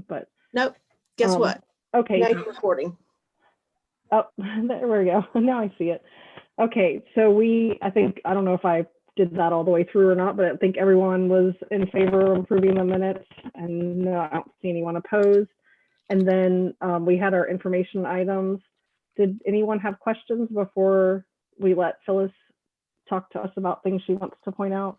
but nope. Guess what? Okay. Now you're recording. Oh, there we go. Now I see it. Okay, so I don't know if I did that all the way through or not, but I think everyone was in favor of approving the minutes, and no, I don't see anyone opposed. And then we had our information items. Did anyone have questions before we let Phyllis talk to us about things she wants to point out?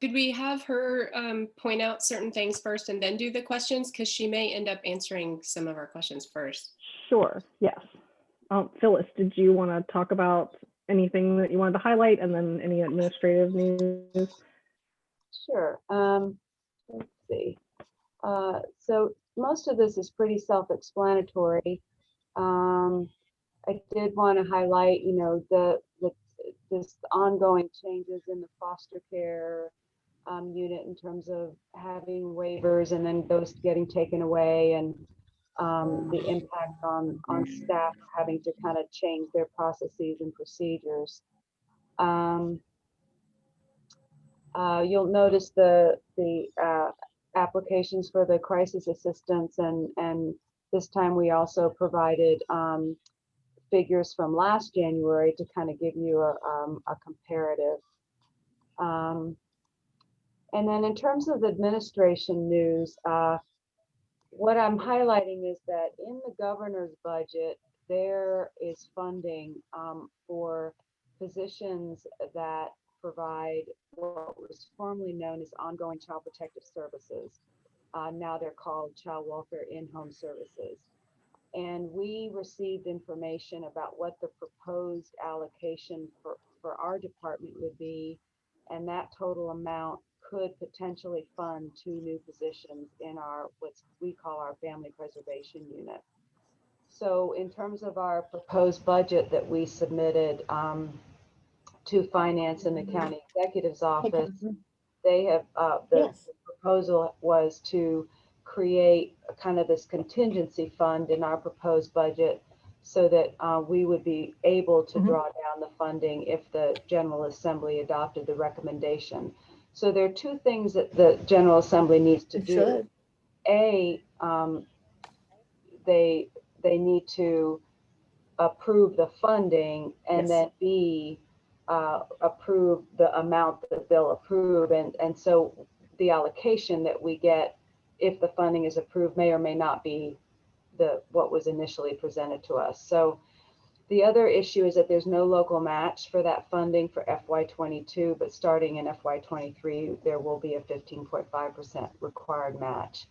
Could we have her point out certain things first and then do the questions? Because she may end up answering some of our questions first. Sure, yes. Phyllis, did you want to talk about anything that you wanted to highlight, and then any administrative news? Sure. Let's see. So most of this is pretty self-explanatory. I did want to highlight, this ongoing changes in the foster care unit in terms of having waivers and then those getting taken away, and the impact on staff having to kind of change their processes and procedures. You'll notice the applications for the crisis assistance, and this time we also provided figures from last January to kind of give you a comparative. And then in terms of administration news, what I'm highlighting is that in the governor's budget, there is funding for positions that provide what was formerly known as ongoing child protective services. Now they're called child welfare in-home services. And we received information about what the proposed allocation for our department would be, and that total amount could potentially fund 2 new positions in our, what we call our family preservation unit. So in terms of our proposed budget that we submitted to finance in the county executive's office, they have, the proposal was to create a kind of this contingency fund in our proposed budget so that we would be able to draw down the funding if the General Assembly adopted the recommendation. So there are 2 things that the General Assembly needs to do. A, they need to approve the funding, and then B, approve the amount that they'll approve. And so the allocation that we get, if the funding is approved, may or may not be what was initially presented to us. So the other issue is that there's no local match for that funding for FY22, but starting in FY23, there will be a 15.5% required match.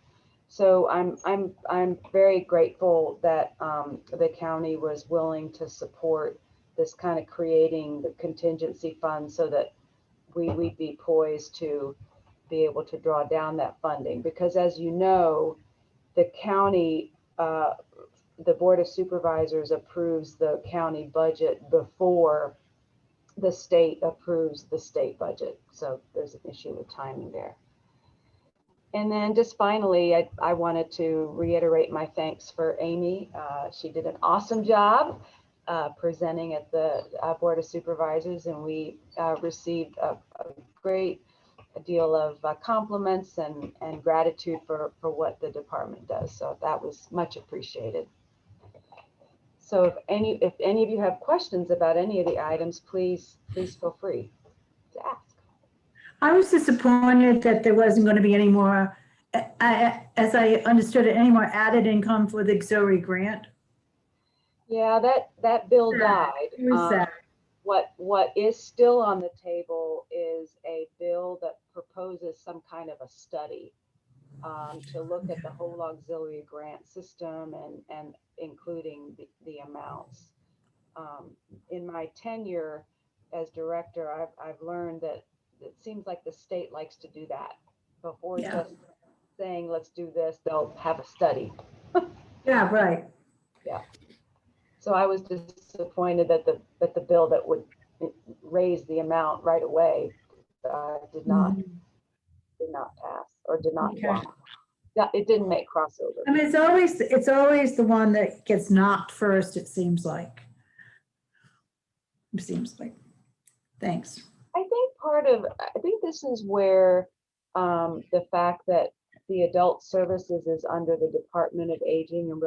So I'm very grateful that the county was willing to support this kind of creating the contingency fund so that we'd be poised to be able to draw down that funding. Because as you know, the county, the Board of Supervisors approves the county budget before the state approves the state budget. So there's an issue with timing there. And then just finally, I wanted to reiterate my thanks for Amy. She did an awesome job presenting at the Board of Supervisors, and we received a great deal of compliments and gratitude for what the department does. So that was much appreciated. So if any of you have questions about any of the items, please feel free to ask. I was disappointed that there wasn't going to be any more, as I understood it, any more added income for the auxiliary grant. Yeah, that bill died. It was sad. What is still on the table is a bill that proposes some kind of a study to look at the whole auxiliary grant system and including the amounts. In my tenure as director, I've learned that it seems like the state likes to do that. Before just saying, let's do this, they'll have a study. Yeah, right. Yeah. So I was disappointed that the bill that would raise the amount right away did not pass or did not block. Yeah, it didn't make crossover. I mean, it's always the one that gets knocked first, it seems like. Thanks. I think this is where the fact that the adult services is under the Department of Aging and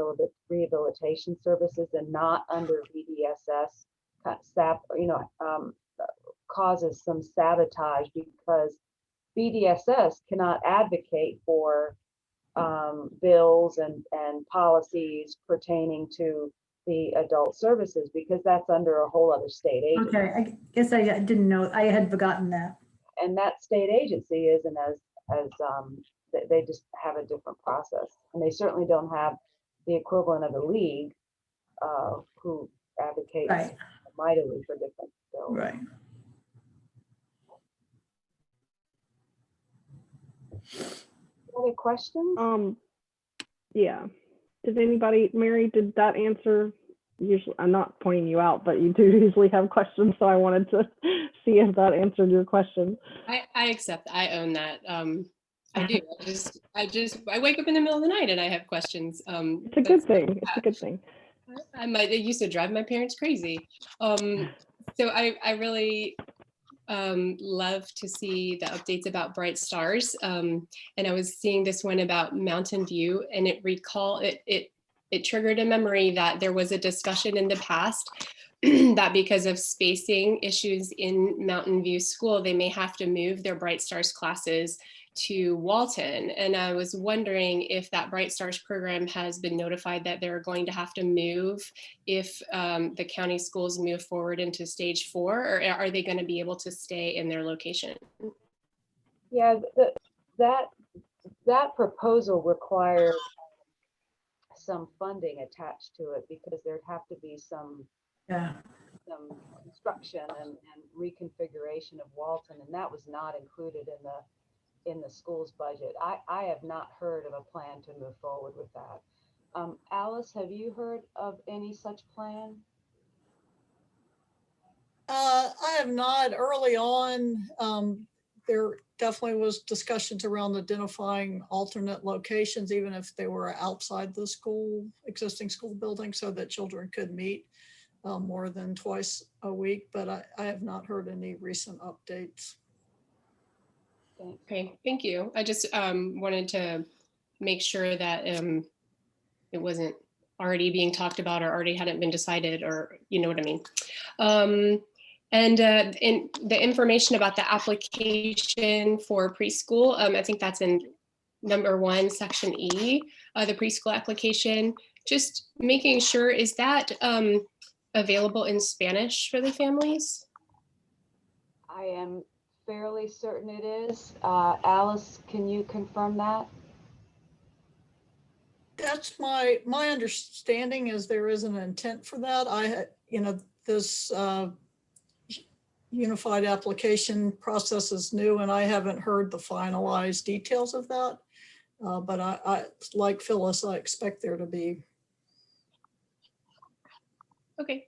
Rehabilitation Services and not under VDSS, causes some sabotage because VDSS cannot advocate for bills and policies pertaining to the adult services because that's under a whole other state agency. Okay, I guess I didn't know, I had forgotten that. And that state agency isn't as they just have a different process, and they certainly don't have the equivalent of the league who advocates Right. mightily for different bills. Right. Other questions? Yeah. Did anybody, Mary, did that answer? Usually, I'm not pointing you out, but you do usually have questions, so I wanted to see if that answered your question. I accept. I own that. I do. I wake up in the middle of the night and I have questions. It's a good thing. It's a good thing. It used to drive my parents crazy. So I really love to see the updates about Bright Stars. And I was seeing this one about Mountain View, and it triggered a memory that there was a discussion in the past that because of spacing issues in Mountain View School, they may have to move their Bright Stars classes to Walton. And I was wondering if that Bright Stars program has been notified that they're going to have to move if the county schools move forward into stage 4, or are they going to be able to stay in their location? Yeah, that proposal requires some funding attached to it because there'd have to be some construction and reconfiguration of Walton, and that was not included in the school's budget. I have not heard of a plan to move forward with that. Alice, have you heard of any such plan? I have not. Early on, there definitely was discussions around identifying alternate locations, even if they were outside the existing school building, so that children could meet more than twice a week. But I have not heard any recent updates. Thanks. Okay, thank you. I just wanted to make sure that it wasn't already being talked about or already hadn't been decided, or you know what I mean. And in the information about the application for preschool, I think that's in number 1, section E, the preschool application. Just making sure, is that available in Spanish for the families? I am fairly certain it is. Alice, can you confirm that? That's my understanding is there is an intent for that. This unified application process is new, and I haven't heard the finalized details of that. But I like Phyllis, I expect there to be. Okay.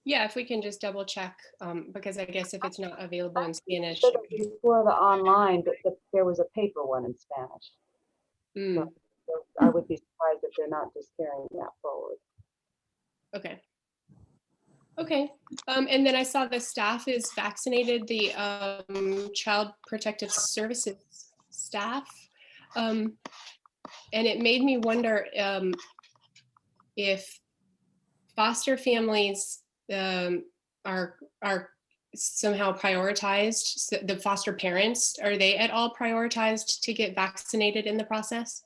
Yeah, if we can just double check, because I guess if it's not available in Spanish. Before the online, but there was a paper one in Spanish. So I would be surprised if they're not just carrying that forward. Okay. Okay. And then I saw the staff is vaccinated, the Child Protective Services staff. And it made me wonder if foster families are somehow prioritized. So the foster parents, are they at all prioritized to get vaccinated in the process?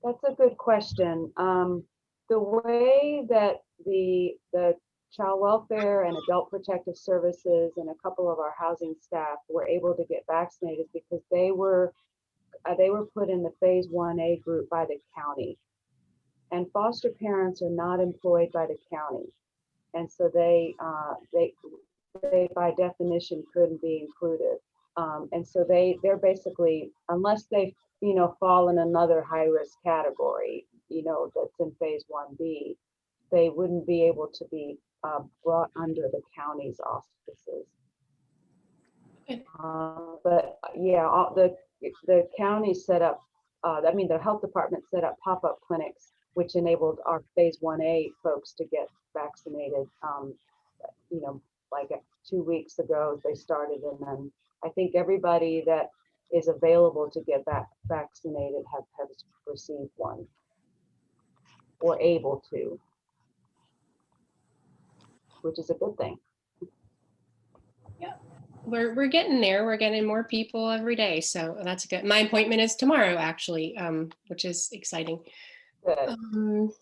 That's a good question. The way that the Child Welfare and Adult Protective Services and a couple of our housing staff were able to get vaccinated because they were put in the phase 1A group by the county. And foster parents are not employed by the county. And so they by definition couldn't be included. And so they're basically, unless they fall in another high risk category, that's in phase 1B, they wouldn't be able to be brought under the county's auspices. But yeah, the county set up, the health department set up pop-up clinics, which enabled our phase 1A folks to get vaccinated. Like 2 weeks ago they started, and then I think everybody that is available to get vaccinated have received one or able to, which is a good thing. We're getting there. We're getting more people every day, so that's good. My appointment is tomorrow, actually, which is exciting. Good.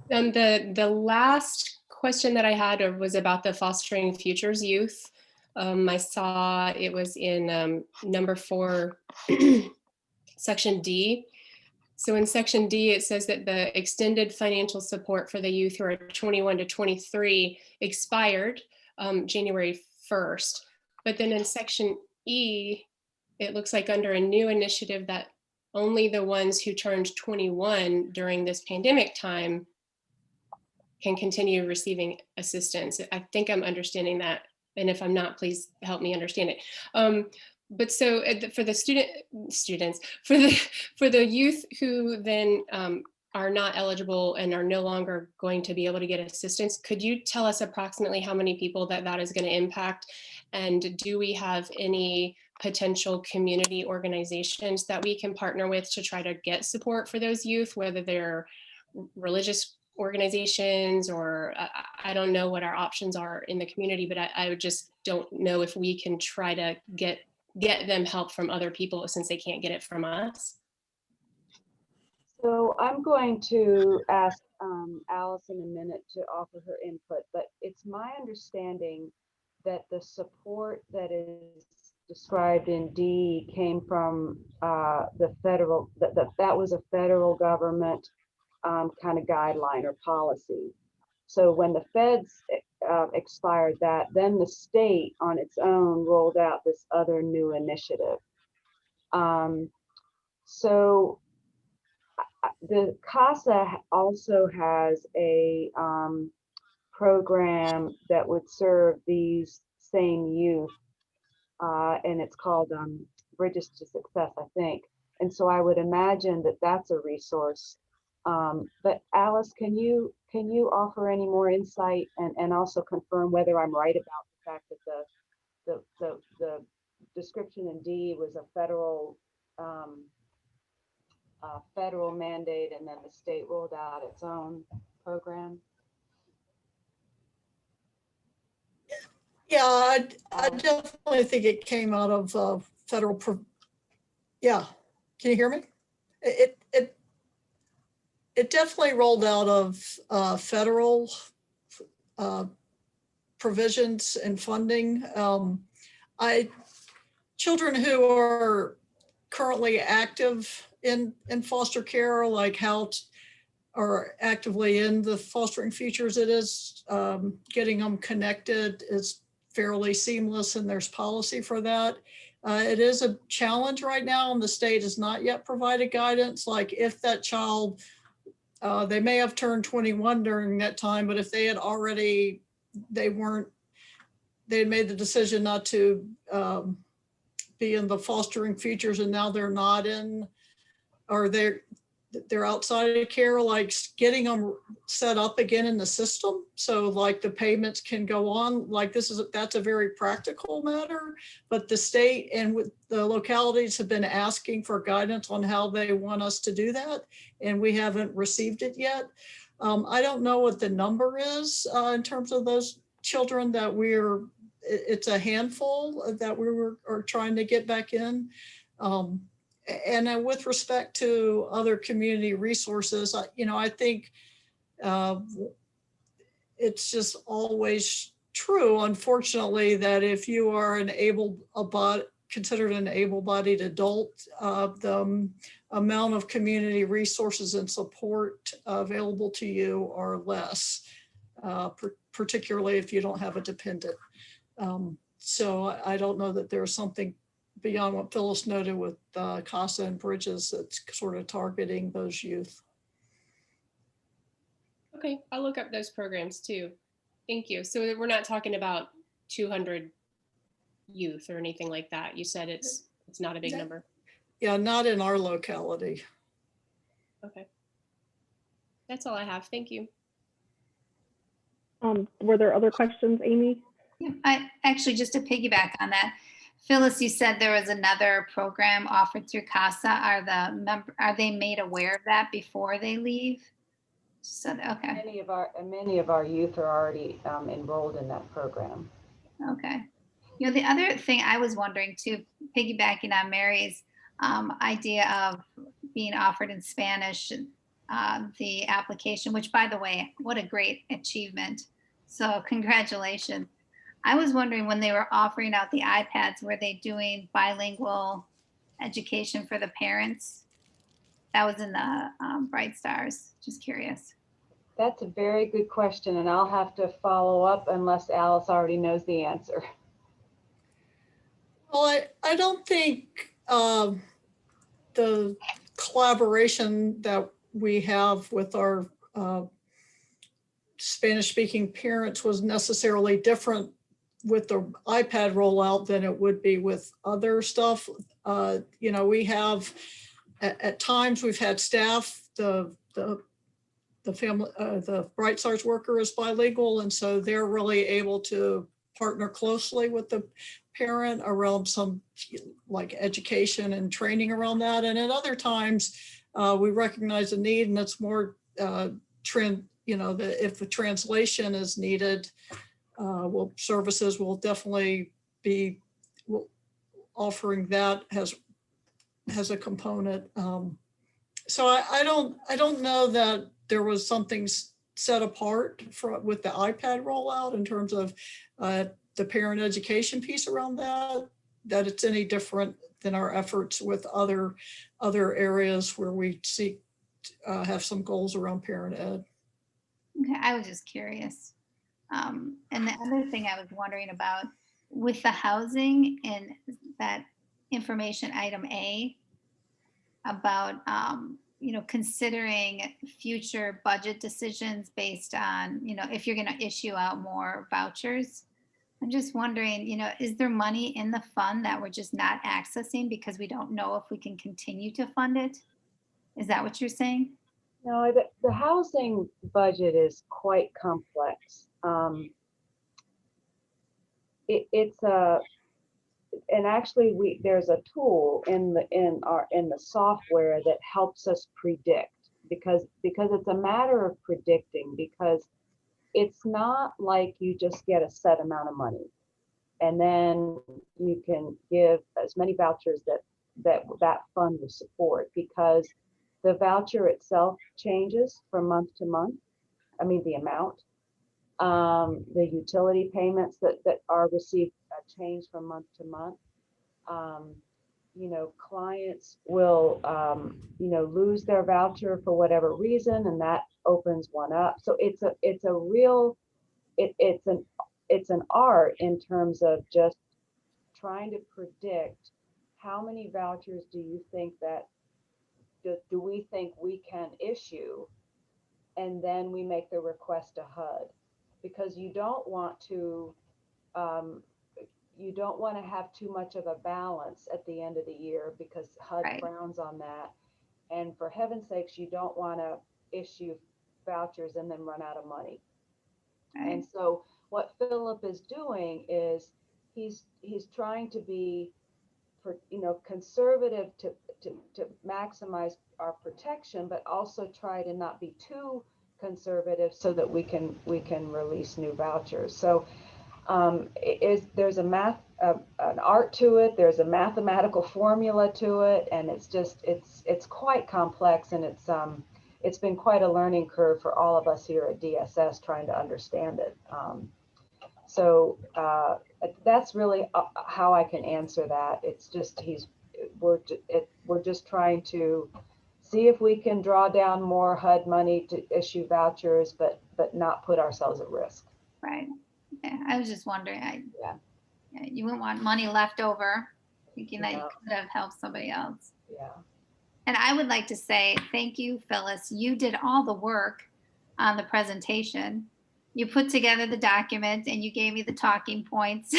The last question that I had was about the Fostering Futures Youth. I saw it was in number 4, section D. So in section D, it says that the extended financial support for the youth who are 21 to 23 expired January 1st. But then in section E, it looks like under a new initiative that only the ones who turned 21 during this pandemic time can continue receiving assistance. I think I'm understanding that. And if I'm not, please help me understand it. But so for the students, for the youth who then are not eligible and are no longer going to be able to get assistance, could you tell us approximately how many people that is going to impact? And do we have any potential community organizations that we can partner with to try to get support for those youth, whether they're religious organizations or I don't know what our options are in the community, but I just don't know if we can try to get them help from other people since they can't get it from us. So I'm going to ask Alice in a minute to offer her input, but it's my understanding that the support that is described in D came from the federal, that was a federal government kind of guideline or policy. So when the feds expired that, then the state on its own rolled out this other new initiative. So the CASA also has a program that would serve these same youth, and it's called Bridges to Success, I think. And so I would imagine that that's a resource. But Alice, can you offer any more insight and also confirm whether I'm right about the fact that the description in D was a federal federal mandate, and then the state rolled out its own program? Yeah, I definitely think it came out of federal. Yeah, can you hear me? It definitely rolled out of federal provisions and funding. Children who are currently active in foster care, like are actively in the Fostering Futures, it is getting them connected is fairly seamless, and there's policy for that. It is a challenge right now, and the state has not yet provided guidance. Like if that child, they may have turned 21 during that time, but if they had already, they had made the decision not to be in the Fostering Futures, and now they're not in, or they're outside of care, like getting them set up again in the system so like the payments can go on, like that's a very practical matter. But the state and with the localities have been asking for guidance on how they want us to do that, and we haven't received it yet. I don't know what the number is in terms of those children that it's a handful that we are trying to get back in. And with respect to other community resources, I think it's just always true, unfortunately, that if you are considered an able-bodied adult, the amount of community resources and support available to you are less, particularly if you don't have a dependent. So I don't know that there's something beyond what Phyllis noted with CASA and Bridges that's sort of targeting those youth. Okay, I'll look up those programs too. Thank you. So we're not talking about 200 youth or anything like that. You said it's not a big number. Yeah, not in our locality. Okay. That's all I have. Thank you. Were there other questions, Amy? Yeah, I actually, just to piggyback on that, Phyllis, you said there was another program offered through CASA. Are they made aware of that before they leave? So, okay, Many of our youth are already enrolled in that program. okay. You know, the other thing I was wondering too, piggybacking on Mary's idea of being offered in Spanish, the application, which by the way, what a great achievement. So congratulations. I was wondering when they were offering out the iPads, were they doing bilingual education for the parents? That was in the Bright Stars, just curious. That's a very good question, and I'll have to follow up unless Alice already knows the answer. Well, I don't think the collaboration that we have with our Spanish-speaking parents was necessarily different with the iPad rollout than it would be with other stuff. You know, we have at times we've had staff, the family, the Bright Stars worker is bilingual, and so they're really able to partner closely with the parent around some like education and training around that. And at other times, we recognize a need, and it's more if the translation is needed, services will definitely be offering that as a component. So I don't know that there was something set apart with the iPad rollout in terms of the parent education piece around that it's any different than our efforts with other areas where we seek have some goals around parent ed. Okay, I was just curious. And the other thing I was wondering about with the housing and that information item A about, considering future budget decisions based on, if you're going to issue out more vouchers. I'm just wondering, is there money in the fund that we're just not accessing because we don't know if we can continue to fund it? Is that what you're saying? No, the housing budget is quite complex. And actually there's a tool in the software that helps us predict because it's a matter of predicting, because it's not like you just get a set amount of money and then you can give as many vouchers that fund will support, because the voucher itself changes from month to month. I mean, the amount, the utility payments that are received change from month to month. Clients will, lose their voucher for whatever reason, and that opens one up. So it's an art in terms of just trying to predict how many vouchers do you think do we think we can issue, and then we make the request to HUD, because you don't want to have too much of a balance at the end of the year, because HUD Right. frowns on that. And for heaven's sakes, you don't want to issue vouchers and then run out of money. Right. And so what Philip is doing is he's trying to be, conservative to maximize our protection, but also try to not be too conservative so that we can release new vouchers. So there's an art to it. There's a mathematical formula to it, and it's quite complex, and it's been quite a learning curve for all of us here at DSS trying to understand it. So that's really how I can answer that. It's just we're just trying to see if we can draw down more HUD money to issue vouchers, but not put ourselves at risk. Right. Yeah, I was just wondering. Yeah. You wouldn't want money left over, thinking that you No. could have helped somebody else. Yeah. And I would like to say thank you, Phyllis. You did all the work on the presentation. You put together the document and you gave me the talking points.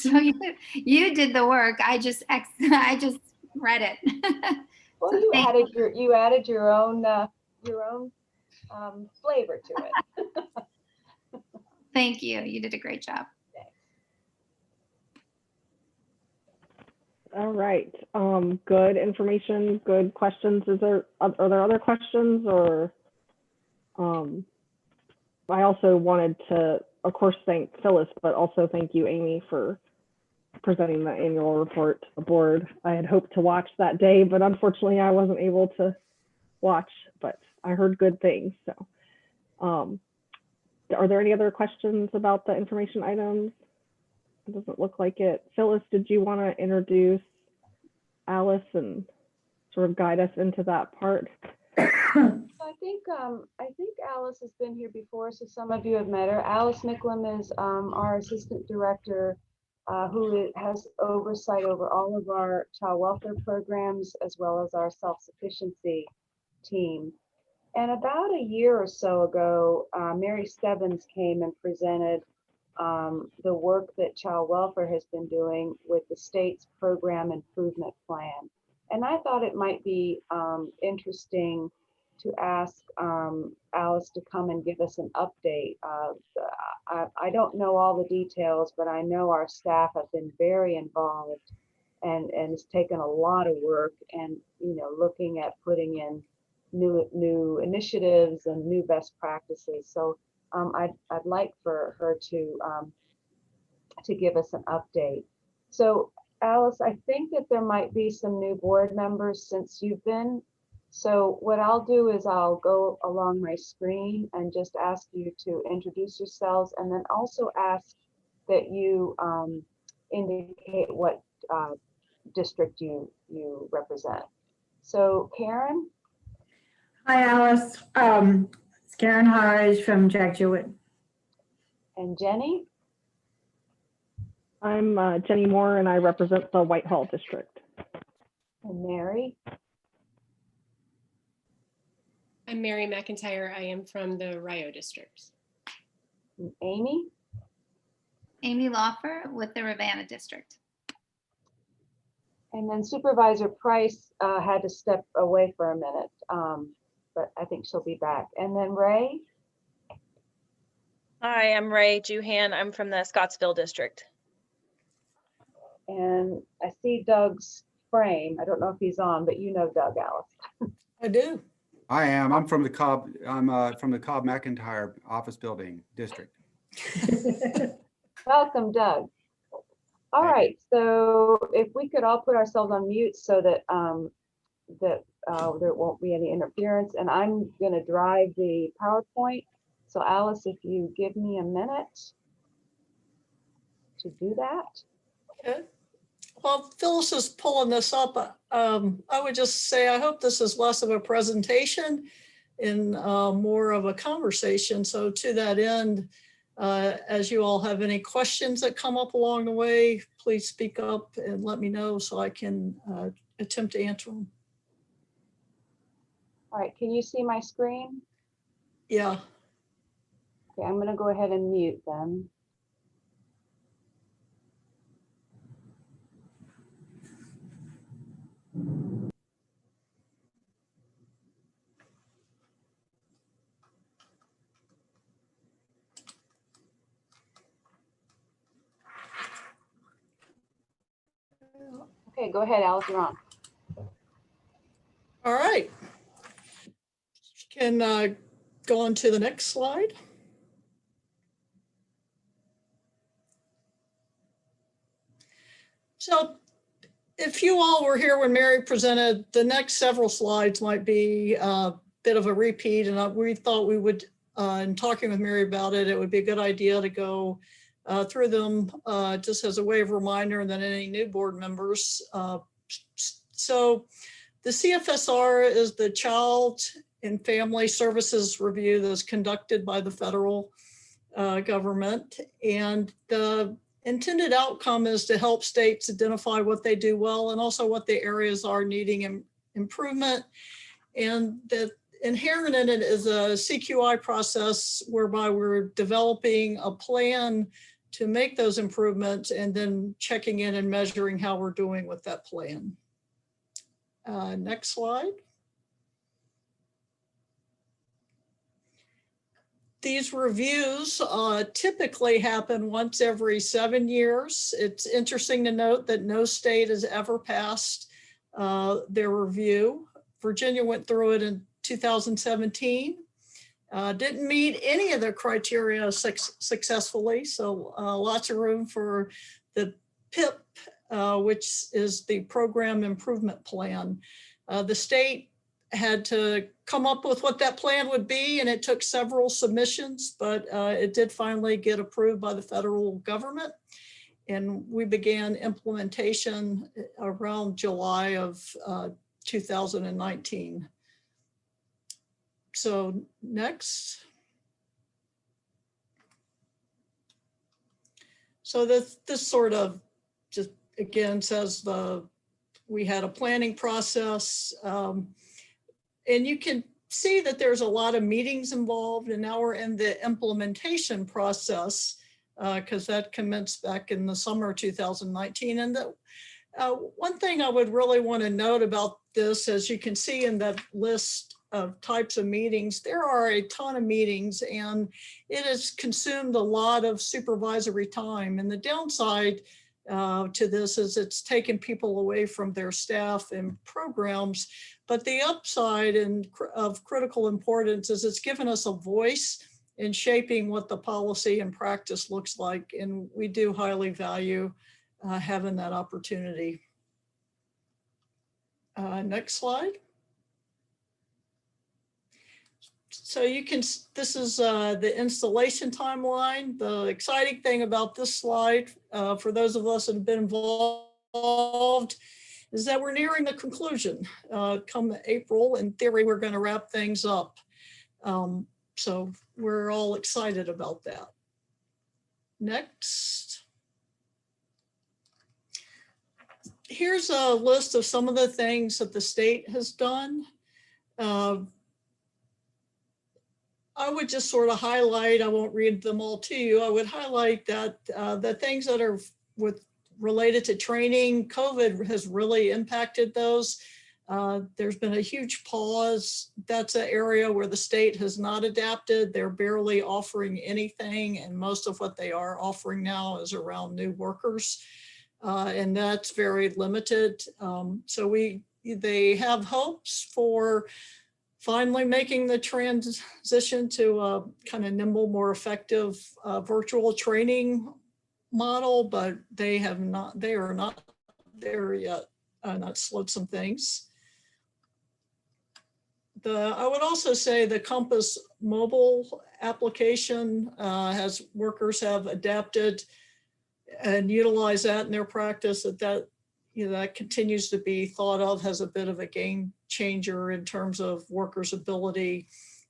So you did the work. I just read it. Well, So you added your own flavor to it. thank you. You did a great job. Thanks. All right. Good information, good questions. Are there other questions, or I also wanted to, of course, thank Phyllis, but also thank you, Amy, for presenting the annual report to the board. I had hoped to watch that day, but unfortunately I wasn't able to watch, but I heard good things. So are there any other questions about the information items? It doesn't look like it. Phyllis, did you want to introduce Alice and sort of guide us into that part? I think Alice has been here before, so some of you have met her. Alice Micklem is our assistant director who has oversight over all of our child welfare programs as well as our self-sufficiency team. And about a year or so ago, Mary Stebbins came and presented the work that child welfare has been doing with the state's program improvement plan. And I thought it might be interesting to ask Alice to come and give us an update. I don't know all the details, but I know our staff have been very involved and it's taken a lot of work and, you know, looking at putting in new initiatives and new best practices. So I'd like for her to give us an update. So Alice, I think that there might be some new board members since you've been. So what I'll do is I'll go along my screen and just ask you to introduce yourselves, and then also ask that you indicate what district you represent. So Karen? Hi, Alice. It's Karen Harage from Jack Jewett. And Jenny? I'm Jenny Moore, and I represent the Whitehall district. And Mary? I'm Mary McIntyre. I am from the Rio district. And Amy? Amy Lawfer with the Ravenna district. And then Supervisor Price had to step away for a minute, but I think she'll be back. And then Ray? Hi, I'm Ray Juhan. I'm from the Scottsville district. And I see Doug's frame. I don't know if he's on, but you know Doug, Alice. I do. I am. I'm from the Cobb. I'm from the Cobb McIntyre office building district. Welcome, Doug. All Thank right. So if we could all put ourselves on mute so that there won't be any interference. And I'm going to drive the PowerPoint. So Alice, if you give me a minute to do that. Okay. While Phyllis is pulling this up, I would just say I hope this is less of a presentation and more of a conversation. So to that end, as you all have any questions that come up along the way, please speak up and let me know so I can attempt to answer them. All right. Can you see my screen? Yeah. Okay, I'm going to go ahead and mute them. Okay, go ahead, Alice, you're on. All right. Can go on to the next slide. So if you all were here when Mary presented, the next several slides might be a bit of a repeat, and we thought we would, in talking with Mary about it, it would be a good idea to go through them just as a way of reminder, and then any new board members. So the CFSR is the Child and Family Services Review that's conducted by the federal government, and the intended outcome is to help states identify what they do well and also what the areas are needing improvement. And that inherent in it is a CQI process whereby we're developing a plan to make those improvements and then checking in and measuring how we're doing with that plan. Next slide. These reviews typically happen once every 7 years. It's interesting to note that no state has ever passed their review. Virginia went through it in 2017. Didn't meet any of the criteria successfully, so lots of room for the PIP, which is the Program Improvement Plan. The state had to come up with what that plan would be, and it took several submissions, but it did finally get approved by the federal government. And we began implementation around July of 2019. So next. So this sort of just again says we had a planning process, and you can see that there's a lot of meetings involved, and now we're in the implementation process because that commenced back in the summer of 2019. And one thing I would really want to note about this, as you can see in that list of types of meetings, there are a ton of meetings, and it has consumed a lot of supervisory time. And the downside to this is it's taken people away from their staff and programs. But the upside of critical importance is it's given us a voice in shaping what the policy and practice looks like. And we do highly value having that opportunity. Next slide. So you can, this is the installation timeline. The exciting thing about this slide, for those of us that have been involved, is that we're nearing the conclusion. Come April, in theory, we're going to wrap things up. So we're all excited about that. Next. Here's a list of some of the things that the state has done. I would just sort of highlight, I won't read them all to you. I would highlight that the things that are related to training, COVID has really impacted those. There's been a huge pause. That's an area where the state has not adapted. They're barely offering anything, and most of what they are offering now is around new workers, and that's very limited. So they have hopes for finally making the transition to a kind of nimble, more effective virtual training model, but they are not there yet, and that slowed some things. I would also say the Compass mobile application workers have adapted and utilized that in their practice, that continues to be thought of as a bit of a game changer in terms of workers' ability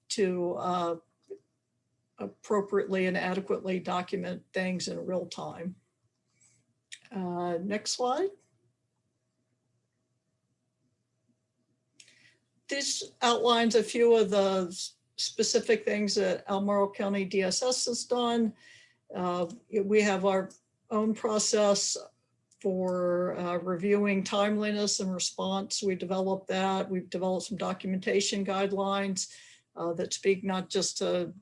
to appropriately and adequately document things in real time. Next slide. This outlines a few of the specific things that Albemarle County DSS has done. We have our own process for reviewing timeliness and response. We developed that. We've developed some documentation guidelines that speak not just to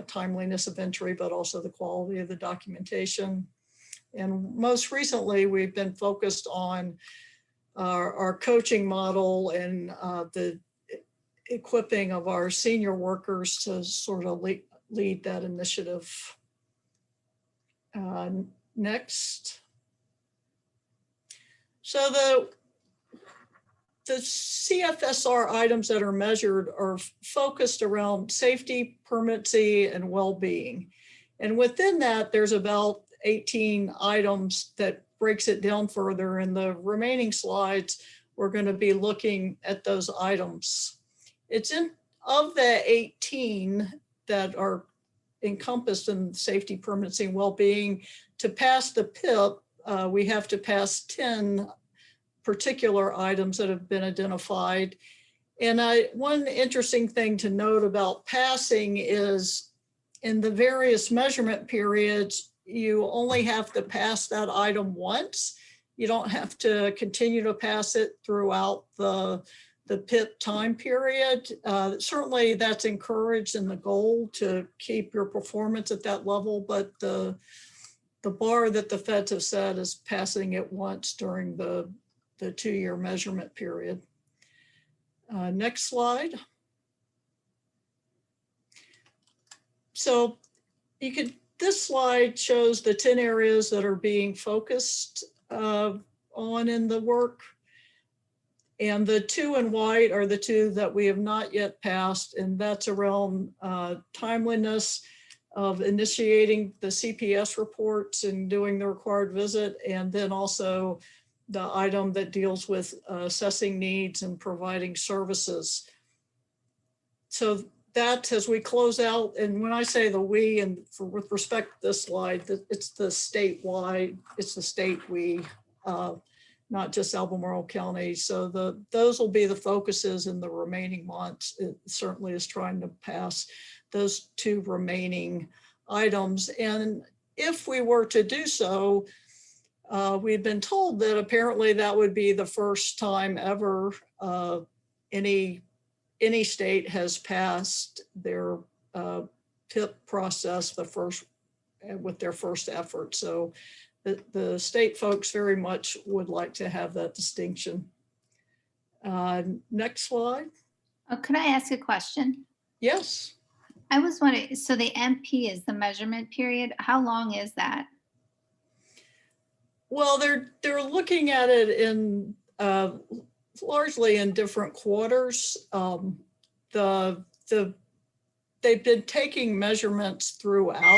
timeliness of entry, but also the quality of the documentation. And most recently, we've been focused on our coaching model and the equipping of our senior workers to sort of lead that initiative. Next. So the CFSR items that are measured are focused around safety, permanency, and well-being. And within that, there's about 18 items that breaks it down further. In the remaining slides, we're going to be looking at those items. Of the 18 that are encompassed in safety, permanency, and well-being, to pass the PIP, we have to pass 10 particular items that have been identified. And one interesting thing to note about passing is in the various measurement periods, you only have to pass that item once. You don't have to continue to pass it throughout the the PIP time period. Certainly that's encouraged in the goal to keep your performance at that level, but the bar that the feds have set is passing it once during the 2-year measurement period. Next slide. So this slide shows the 10 areas that are being focused on in the work. And the 2 in white are the 2 that we have not yet passed, and that's around timeliness of initiating the CPS reports and doing the required visit, and then also the item that deals with assessing needs and providing services. So that, as we close out, and when I say the we, and with respect to this slide, it's the statewide, it's the state we, not just Albemarle County. So those will be the focuses in the remaining months. It certainly is trying to pass those 2 remaining items. And if we were to do so, we've been told that apparently that would be the first time ever any state has passed their PIP process with their first effort. So the state folks very much would like to have that distinction. Next slide. Oh, could I ask a question? Yes. I was wondering, so the MP is the measurement period. How long is that? Well, they're looking at it in largely in different quarters. They've been taking measurements throughout,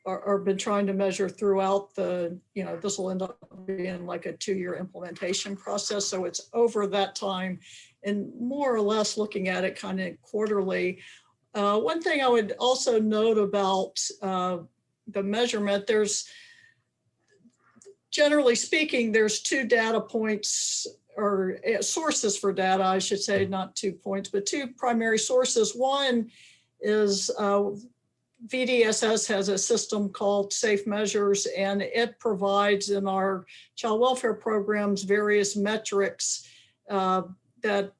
or been trying to measure throughout this will end up being like a 2-year implementation process. So it's over that time and more or less looking at it kind of quarterly. One thing I would also note about the measurement, generally speaking, there's 2 data points or sources for data, I should say, not 2 points, but 2 primary sources. One is VDSS has a system called Safe Measures, and it provides in our child welfare programs various metrics that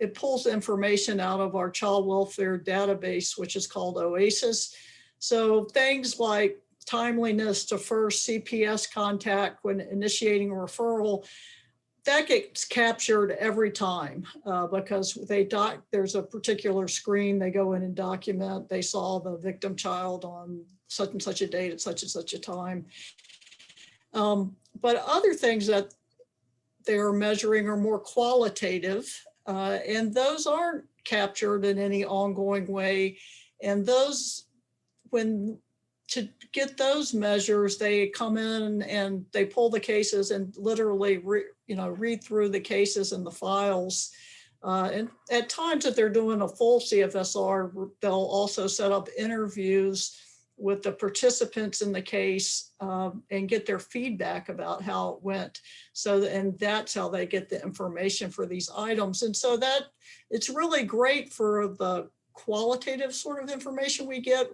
it pulls information out of our child welfare database, which is called OASIS. So things like timeliness to first CPS contact when initiating a referral, that gets captured every time because there's a particular screen, they go in and document, they saw the victim child on such and such a date at such and such a time. But other things that they're measuring are more qualitative, and those aren't captured in any ongoing way. And those, to get those measures, they come in and they pull the cases and literally read through the cases and the files. And at times that they're doing a full CFSR, they'll also set up interviews with the participants in the case and get their feedback about how it went. And that's how they get the information for these items. And so that it's really great for the qualitative sort of information we get.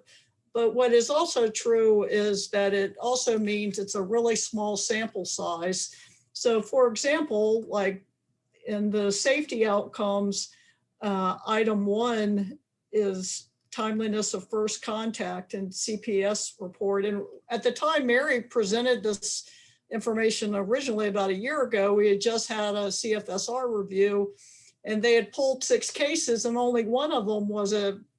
But what is also true is that it also means it's a really small sample size. So for example, like in the safety outcomes, item 1 is timeliness of first contact and CPS report. And at the time Mary presented this information originally about a year ago, we had just had a CFSR review and they had pulled 6 cases and only one of them was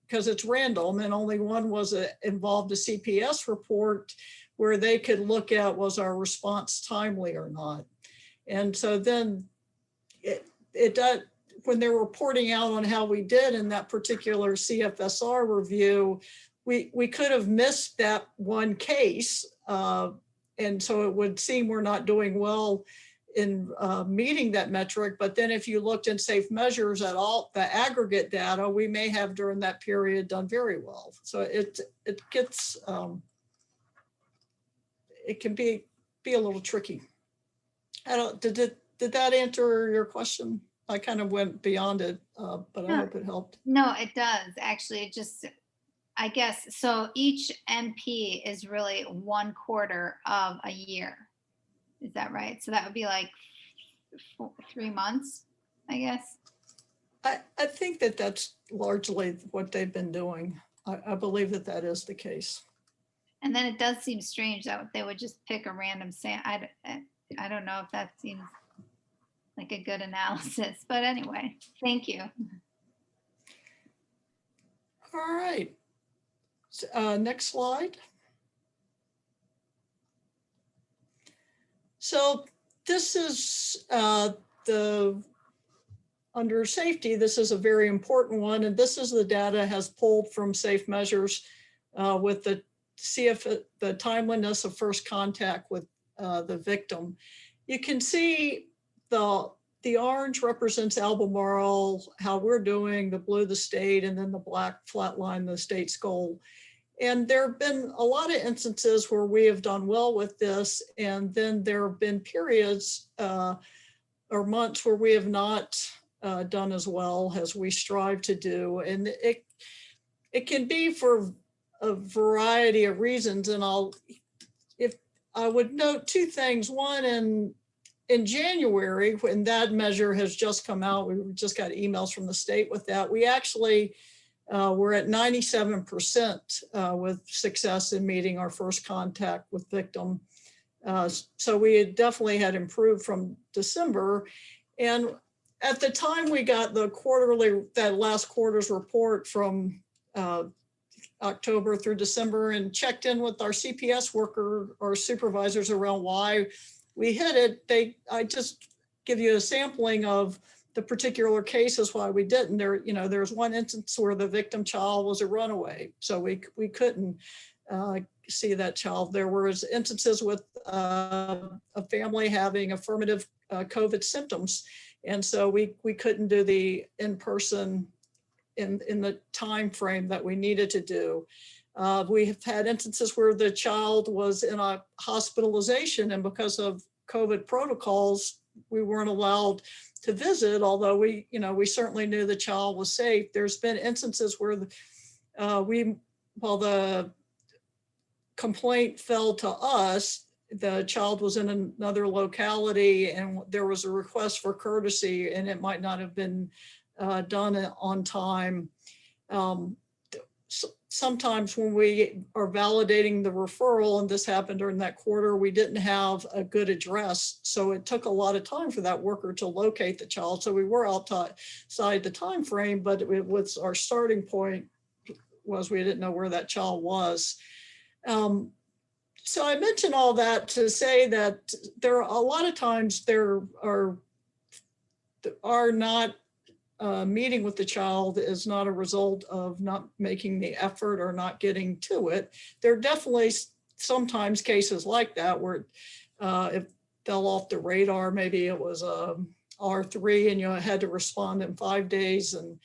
because it's random, and only one was involved a CPS report where they could look at was our response timely or not. And so then it does, when they're reporting out on how we did in that particular CFSR review, we could have missed that one case. And so it would seem we're not doing well in meeting that metric. But then if you looked in Safe Measures at all the aggregate data, we may have during that period done very well. So it gets, it can be a little tricky. Did that answer your question? I kind of went beyond it, but I hope it helped. No, it does actually. It just, I guess, so each MP is really 1/4 of a year. Is that right? So that would be like 3 months, I guess. I think that that's largely what they've been doing. I believe that that is the case. And then it does seem strange that they would just pick a random I don't know if that seems like a good analysis, but anyway, thank you. All right. Next slide. So this is under safety, this is a very important one. And this is the data has pulled from Safe Measures with the the timeliness of first contact with the victim. You can see the orange represents Albemarle, how we're doing, the blue, the state, and then the black flat line, the state's goal. And there have been a lot of instances where we have done well with this. And then there have been periods or months where we have not done as well as we strive to do. And it can be for a variety of reasons. And if I would note two things. One, in January, when that measure has just come out, we just got emails from the state with that. We actually were at 97% with success in meeting our first contact with victim. So we had definitely had improved from December. And at the time we got that last quarter's report from October through December and checked in with our CPS worker or supervisors around why we hit it. I just give you a sampling of the particular cases why we didn't. There's one instance where the victim child was a runaway, so we couldn't see that child. There was instances with a family having affirmative COVID symptoms, and so we couldn't do the in-person in the time frame that we needed to do. We have had instances where the child was in a hospitalization, and because of COVID protocols, we weren't allowed to visit, although we certainly knew the child was safe. There's been instances where while the complaint fell to us, the child was in another locality and there was a request for courtesy and it might not have been done on time. Sometimes when we are validating the referral, and this happened during that quarter, we didn't have a good address. So it took a lot of time for that worker to locate the child. So we were outside the time frame, but it was our starting point was we didn't know where that child was. So I mention all that to say that there are a lot of times there are not meeting with the child is not a result of not making the effort or not getting to it. There are definitely sometimes cases like that where it fell off the radar. Maybe it was a R3 and you had to respond in 5 days and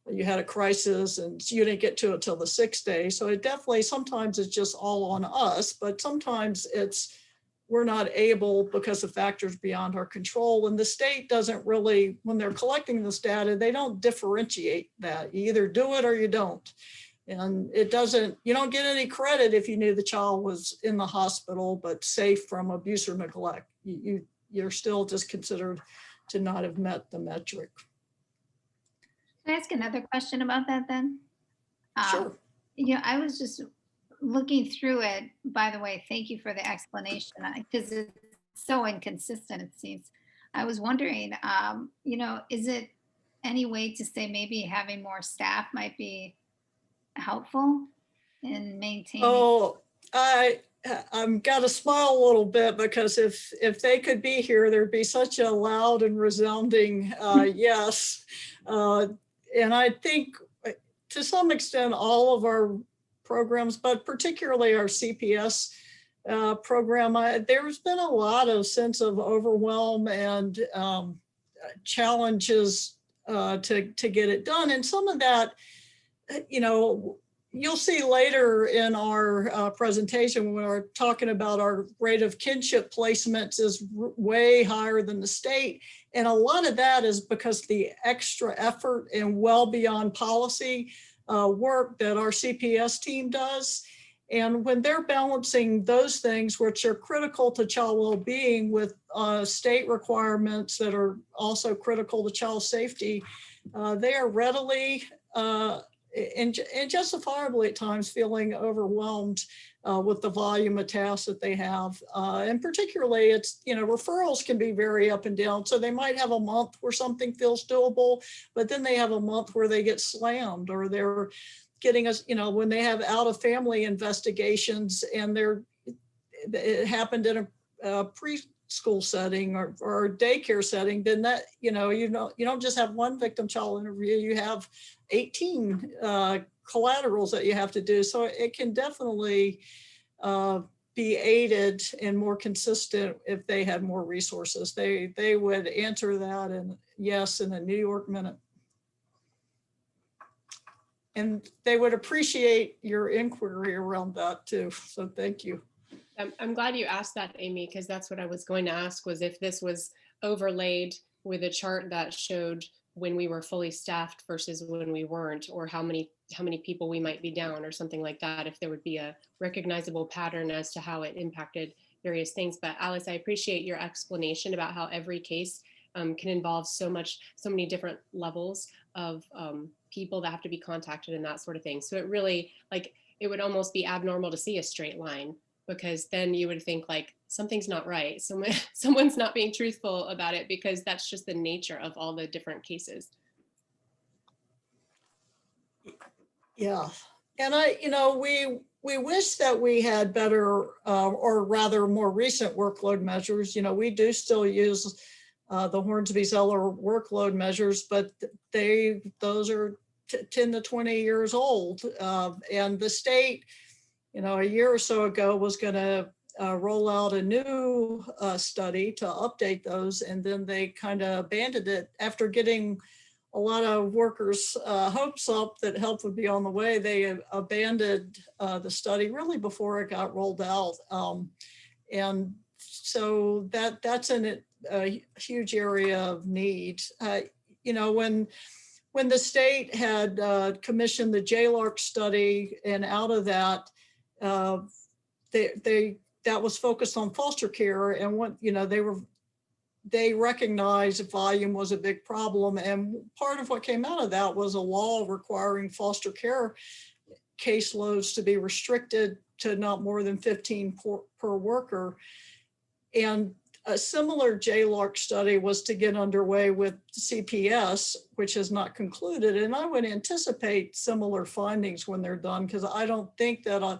you had a crisis and you didn't get to it till the 6th day. So it definitely, sometimes it's just all on us, but sometimes we're not able because of factors beyond our control. And the state doesn't really, when they're collecting this data, they don't differentiate that. You either do it or you don't. And you don't get any credit if you knew the child was in the hospital, but safe from abuse or neglect. You're still just considered to not have met the metric. Can I ask another question about that then? Sure. I was just looking through it. By the way, thank you for the explanation because it's so inconsistent, it seems. I was wondering, is it any way to say maybe having more staff might be helpful in maintaining? Oh, I'm got to smile a little bit because if they could be here, there'd be such a loud and resounding yes. And I think to some extent, all of our programs, but particularly our CPS program, there's been a lot of sense of overwhelm and challenges to get it done. And some of that, you'll see later in our presentation when we're talking about our rate of kinship placements is way higher than the state. And a lot of that is because the extra effort and well beyond policy work that our CPS team does. And when they're balancing those things, which are critical to child well-being, with state requirements that are also critical to child safety, they are readily and justifiably at times feeling overwhelmed with the volume of tasks that they have. And particularly it's, referrals can be very up and down. So they might have a month where something feels doable, but then they have a month where they get slammed, or they're getting us, when they have out of family investigations and it happened in a preschool setting or a daycare setting, then that, you don't just have one victim child interview, you have 18 collaterals that you have to do. So it can definitely be aided and more consistent if they had more resources. They would answer that in yes in a New York minute. And they would appreciate your inquiry around that too. So thank you. I'm glad you asked that, Amy, because that's what I was going to ask, was if this was overlaid with a chart that showed when we were fully staffed versus when we weren't, or how many people we might be down or something like that, if there would be a recognizable pattern as to how it impacted various things. But Alice, I appreciate your explanation about how every case can involve so many different levels of people that have to be contacted and that sort of thing. So it really, it would almost be abnormal to see a straight line, because then you would think something's not right. Someone's not being truthful about it, because that's just the nature of all the different cases. Yeah. And we wish that we had better or rather more recent workload measures. We do still use the Hornsby-Zeller workload measures, but those are 10 to 20 years old. And the state, a year or so ago was going to roll out a new study to update those. And then they kind of abandoned it after getting a lot of workers' hopes up that help would be on the way. They abandoned the study really before it got rolled out. And so that's a huge area of need. When the state had commissioned the JLARC study, and out of that, that was focused on foster care, and what they recognized volume was a big problem, and part of what came out of that was a law requiring foster care caseloads to be restricted to not more than 15 per worker. And a similar JLARC study was to get underway with CPS, which has not concluded. And I would anticipate similar findings when they're done, because I don't think that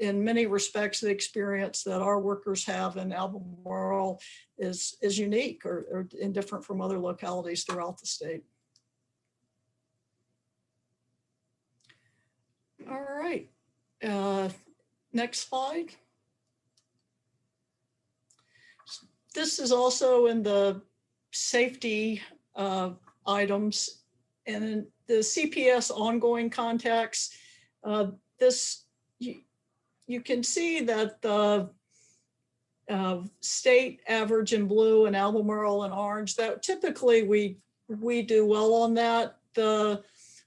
in many respects, the experience that our workers have in Albemarle is unique or indifferent from other localities throughout the state. All right, next slide. This is also in the safety items, and in the CPS ongoing contacts. You can see that the state average in blue and Albemarle in orange, that typically we do well on that.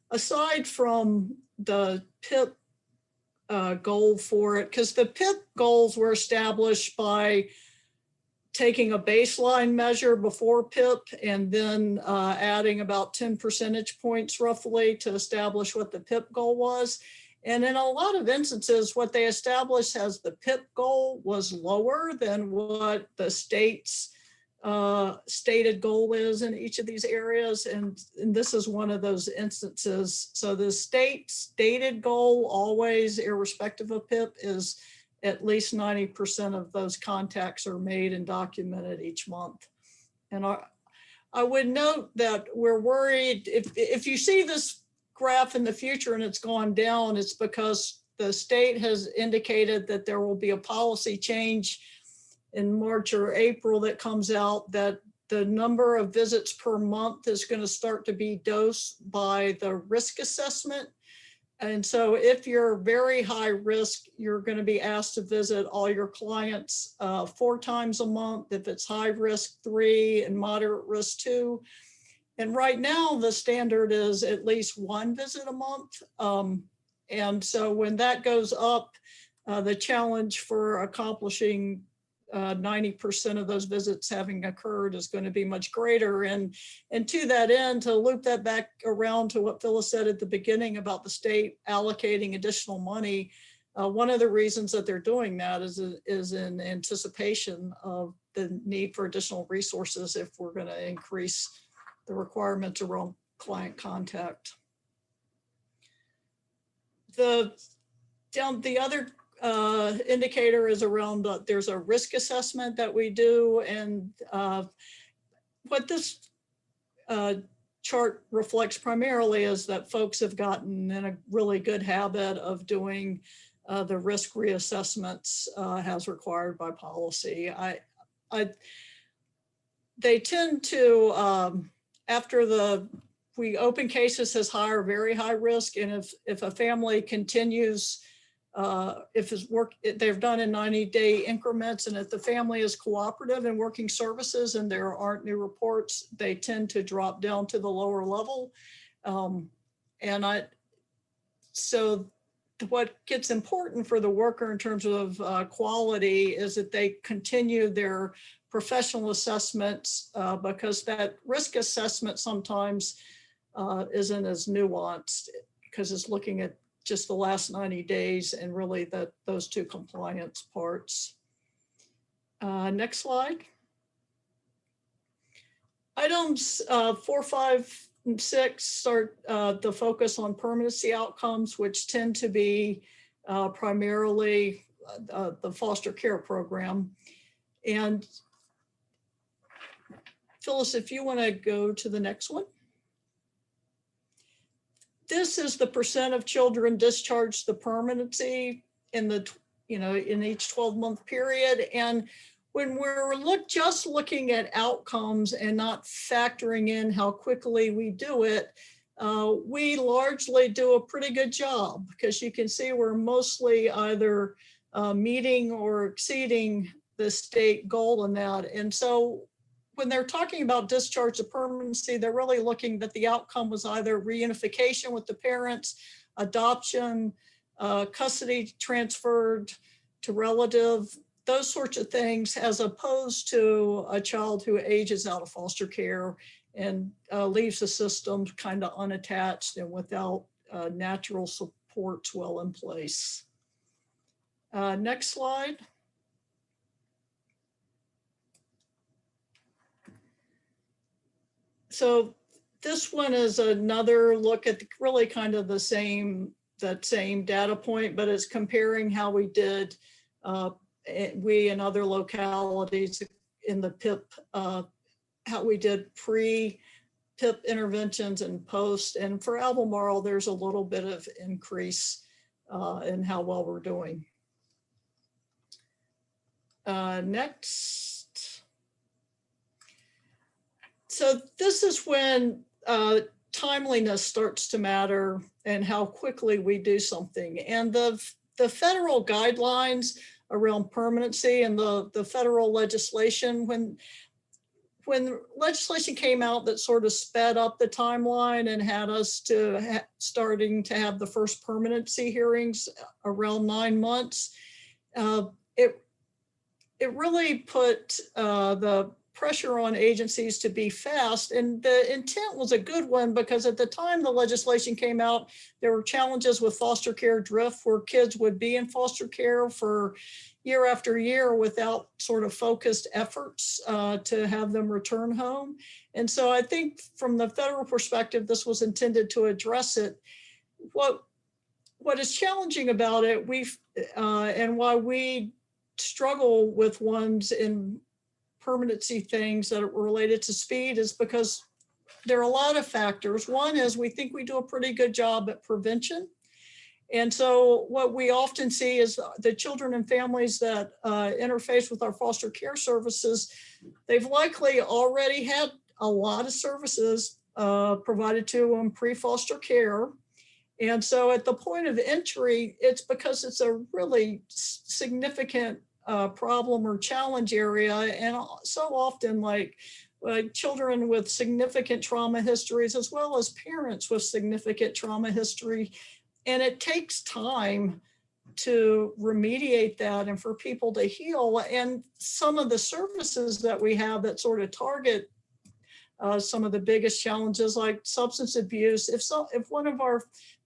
Aside from the PIP goal for it, because the PIP goals were established by taking a baseline measure before PIP and then adding about 10 percentage points roughly to establish what the PIP goal was. And in a lot of instances, what they established as the PIP goal was lower than what the state's stated goal is in each of these areas. And this is one of those instances. So the state's stated goal, always irrespective of PIP, is at least 90% of those contacts are made and documented each month. And I would note that we're worried if you see this graph in the future and it's gone down, it's because the state has indicated that there will be a policy change in March or April that comes out, that the number of visits per month is going to start to be dosed by the risk assessment. And so if you're very high risk, you're going to be asked to visit all your clients 4 times a month. If it's high risk, 3, and moderate risk, 2. And right now the standard is at least 1 visit a month. And so when that goes up, the challenge for accomplishing 90% of those visits having occurred is going to be much greater. And to that end, to loop that back around to what Phyllis said at the beginning about the state allocating additional money, one of the reasons that they're doing that is in anticipation of the need for additional resources if we're going to increase the requirements around client contact. The other indicator is around there's a risk assessment that we do, and what this chart reflects primarily is that folks have gotten in a really good habit of doing the risk reassessments as required by policy. They tend to, after we open cases as high or very high risk, and if a family continues, if it's work they've done in 90-day increments, and if the family is cooperative in working services and there aren't new reports, they tend to drop down to the lower level. So what gets important for the worker in terms of quality is that they continue their professional assessments, because that risk assessment sometimes isn't as nuanced, because it's looking at just the last 90 days and really those two compliance parts. Next slide. Items 4, 5, and 6 start the focus on permanency outcomes, which tend to be primarily the foster care program. And Phyllis, if you want to go to the next one. This is the percent of children discharged the permanency in in each 12-month period. And when we're just looking at outcomes and not factoring in how quickly we do it, we largely do a pretty good job, because you can see we're mostly either meeting or exceeding the state goal in that. And so when they're talking about discharge of permanency, they're really looking that the outcome was either reunification with the parents, adoption, custody transferred to relative, those sorts of things, as opposed to a child who ages out of foster care and leaves the system kind of unattached and without natural supports well in place. Next slide. So this one is another look at really kind of that same data point, but it's comparing how we did, we and other localities in the PIP, how we did pre-PIP interventions and post. And for Albemarle, there's a little bit of increase in how well we're doing. Next. So this is when timeliness starts to matter and how quickly we do something. And the federal guidelines around permanency and the federal legislation, when legislation came out that sort of sped up the timeline and had us starting to have the first permanency hearings around 9 months, it really put the pressure on agencies to be fast. And the intent was a good one, because at the time the legislation came out, there were challenges with foster care drift, where kids would be in foster care for year after year without sort of focused efforts to have them return home. And so I think from the federal perspective, this was intended to address it. What is challenging about it, and why we struggle with ones in permanency things that are related to speed, is because there are a lot of factors. One is we think we do a pretty good job at prevention. And so what we often see is the children and families that interface with our foster care services, they've likely already had a lot of services provided to them pre-foster care. And so at the point of entry, it's because it's a really significant problem or challenge area. And so often, like children with significant trauma histories, as well as parents with significant trauma history. And it takes time to remediate that and for people to heal. And some of the services that we have that sort of target some of the biggest challenges like substance abuse. If one of our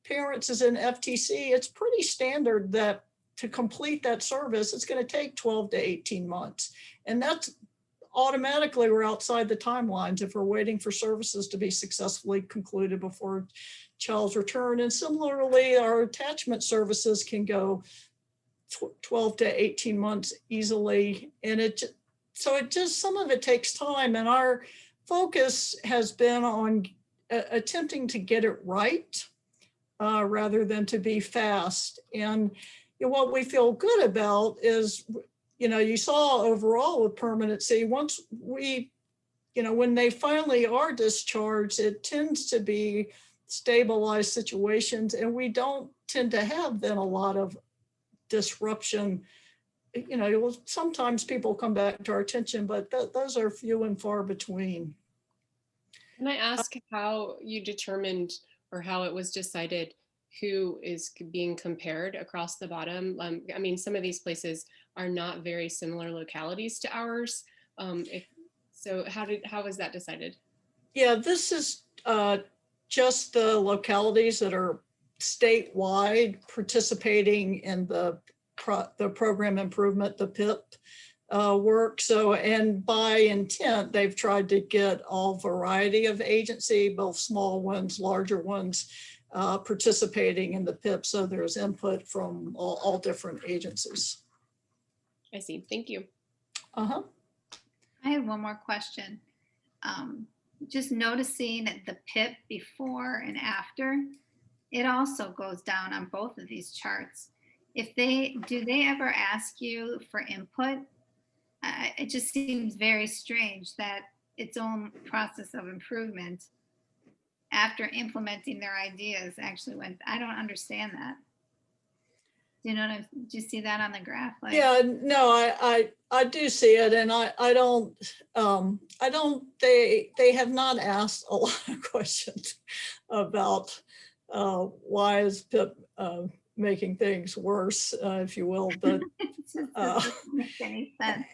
parents is in FTC, it's pretty standard that to complete that service, it's going to take 12 to 18 months. And that's automatically we're outside the timelines if we're waiting for services to be successfully concluded before child's return. And similarly, our attachment services can go 12 to 18 months easily. And some of it takes time. And our focus has been on attempting to get it right rather than to be fast. And what we feel good about is, you saw overall with permanency, once we, when they finally are discharged, it tends to be stabilized situations, and we don't tend to have then a lot of disruption. Sometimes people come back to our attention, but those are few and far between. Can I ask how you determined or how it was decided who is being compared across the bottom? I mean, some of these places are not very similar localities to ours. So how was that decided? Yeah, this is just the localities that are statewide participating in the program improvement, the PIP work. So, and by intent, they've tried to get all variety of agency, both small ones, larger ones, participating in the PIP. So there's input from all different agencies. I see. Thank you. Uh-huh. I have one more question. Just noticing the PIP before and after, it also goes down on both of these charts. Do they ever ask you for input? It just seems very strange that its own process of improvement after implementing their ideas actually went. I don't understand that. Do you see that on the graph? Yeah, no, I do see it, and I don't, they have not asked a lot of questions about why is PIP making things worse, if you will, but it doesn't make any sense.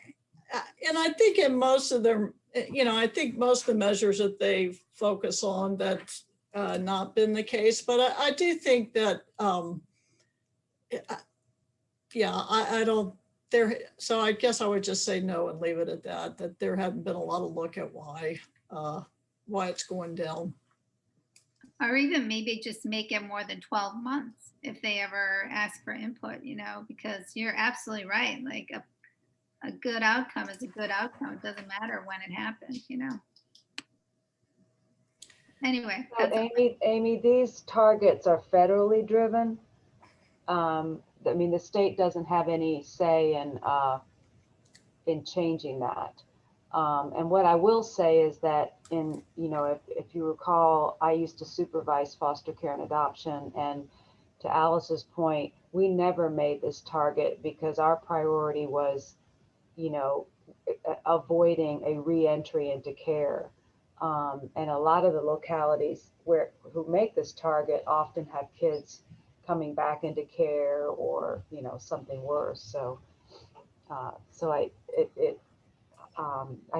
And I think in most of them, I think most of the measures that they focus on, that's not been the case, but I do think that, I don't, so I guess I would just say no and leave it at that there hadn't been a lot of look at why it's going down. Or even maybe just make it more than 12 months if they ever ask for input, because you're absolutely right. Like a good outcome is a good outcome. It doesn't matter when it happens, Anyway. But Amy, these targets are federally driven. I mean, the state doesn't have any say in changing that. And what I will say is that if you recall, I used to supervise foster care and adoption, and to Alice's point, we never made this target because our priority was, avoiding a re-entry into care. And a lot of the localities who make this target often have kids coming back into care or, something worse. So, I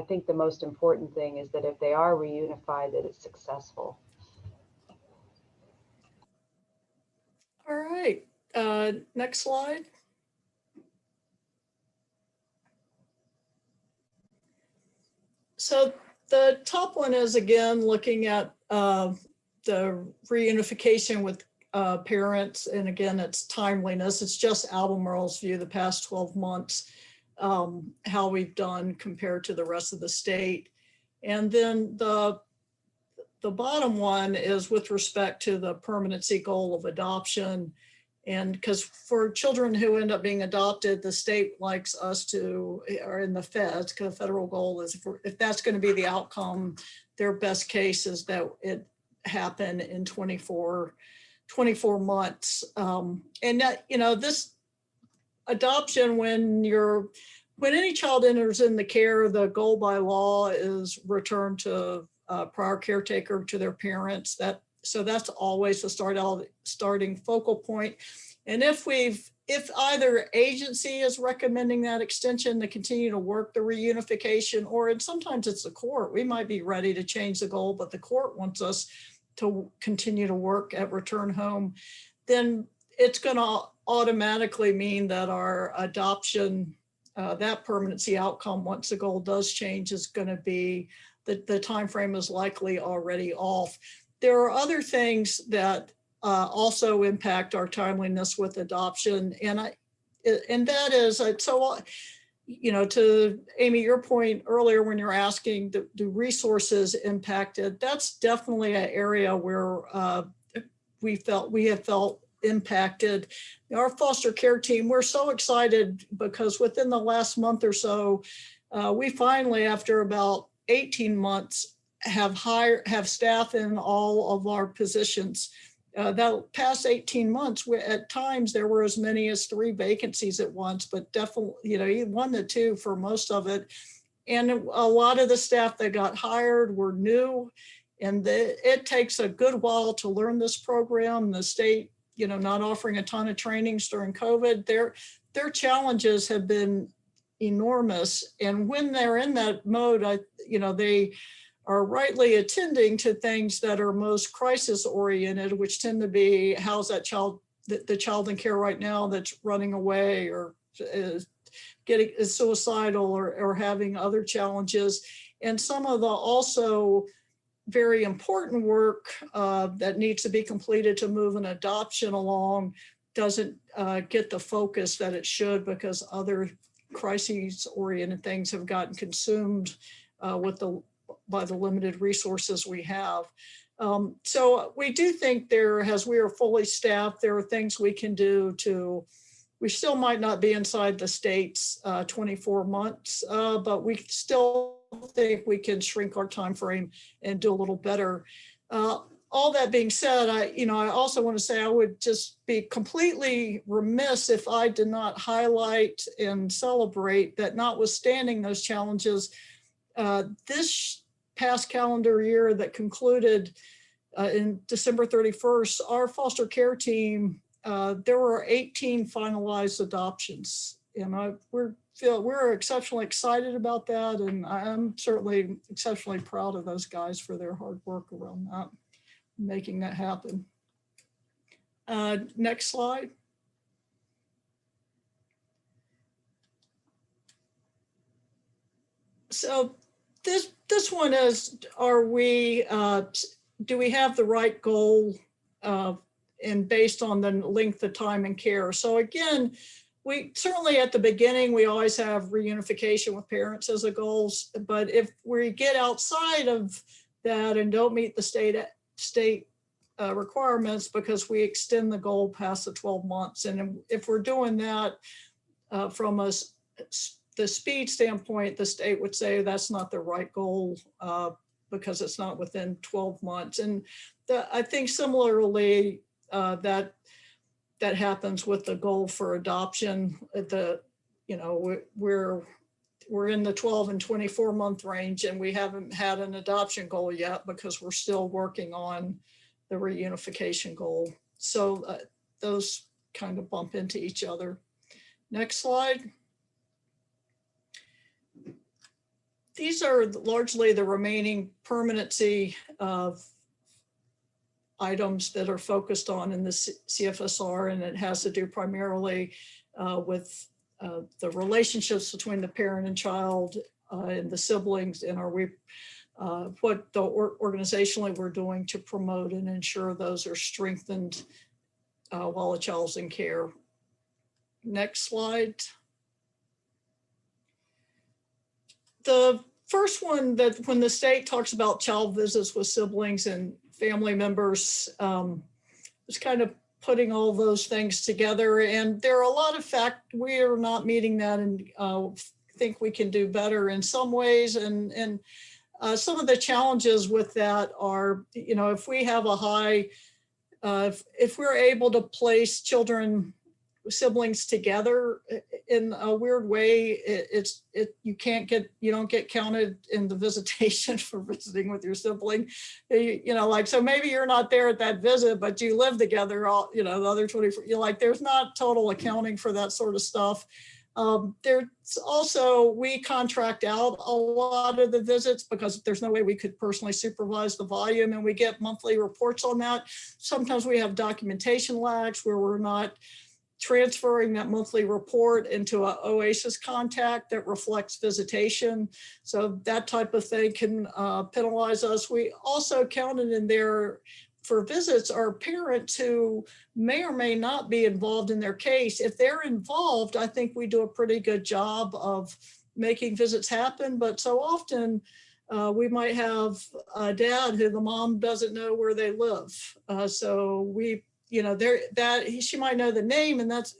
think the most important thing is that if they are reunified, that it's successful. All right, next slide. So the top one is, again, looking at the reunification with parents. And again, it's timeliness. It's just Albemarle's view the past 12 months, how we've done compared to the rest of the state. And then the bottom one is with respect to the permanency goal of adoption. And because for children who end up being adopted, the state likes us to, or in the feds, because the federal goal is if that's going to be the outcome, their best case is that it happen in 24 months. And that, this adoption, when any child enters in the care, the goal by law is return to prior caretaker to their parents. That So that's always the starting focal point. And if either agency is recommending that extension to continue to work the reunification, or sometimes it's the court, we might be ready to change the goal, but the court wants us to continue to work at return home, then it's going to automatically mean that our adoption, that permanency outcome, once the goal does change, is going to be the time frame is likely already off. There are other things that also impact our timeliness with adoption, and that is so. You know, to Amy, your point earlier when you're asking, do resources impacted? That's definitely an area where we have felt impacted. Our foster care team, we're so excited because within the last month or so, we finally, after about 18 months, have staff in all of our positions. That past 18 months, at times there were as many as 3 vacancies at once, but definitely, you know, 1 to 2 for most of it. And a lot of the staff that got hired were new, and it takes a good while to learn this program. The state, you know, not offering a ton of trainings during COVID, their challenges have been enormous. And when they're in that mode, you know, they are rightly attending to things that are most crisis oriented, which tend to be, how's that child, the child in care right now that's running away or is suicidal or having other challenges. And some of the also very important work that needs to be completed to move an adoption along doesn't get the focus that it should, because other crises oriented things have gotten consumed by the limited resources we have. So we do think as we are fully staffed, there are things we can do we still might not be inside the state's 24 months, but we still think we can shrink our time frame and do a little better. All that being said, I also want to say I would just be completely remiss if I did not highlight and celebrate that, notwithstanding those challenges, this past calendar year that concluded in December 31st, our foster care team, there were 18 finalized adoptions. And we're exceptionally excited about that. And I'm certainly exceptionally proud of those guys for their hard work around that, making that happen. Next slide. So this one is, do we have the right goal and based on the length of time and care? So again, we certainly at the beginning, we always have reunification with parents as a goal, but if we get outside of that and don't meet the state requirements because we extend the goal past the 12 months. And if we're doing that from the speed standpoint, the state would say that's not the right goal because it's not within 12 months. And I think similarly, that happens with the goal for adoption. We're in the 12 and 24 month range, and we haven't had an adoption goal yet because we're still working on the reunification goal. So those kind of bump into each other. Next slide. These are largely the remaining permanency of items that are focused on in the CFSR, and it has to do primarily with the relationships between the parent and child and the siblings, and what organizationally we're doing to promote and ensure those are strengthened while a child's in care. Next slide. The first one, that when the state talks about child visits with siblings and family members, it's kind of putting all those things together. And there are a lot of we are not meeting that, and think we can do better in some ways. And some of the challenges with that are, if we have a high, if we're able to place children siblings together in a weird way. You don't get counted in the visitation for visiting with your sibling. Like, so maybe you're not there at that visit, but you live together all, the other 24, there's not total accounting for that sort of stuff. There's also, we contract out a lot of the visits because there's no way we could personally supervise the volume, and we get monthly reports on that. Sometimes we have documentation lags where we're not transferring that monthly report into an OASIS contact that reflects visitation. So that type of thing can penalize us. We also counted in there for visits are parents who may or may not be involved in their case. If they're involved, I think we do a pretty good job of making visits happen. But so often we might have a dad who the mom doesn't know where they live. So we, she might know the name, and that's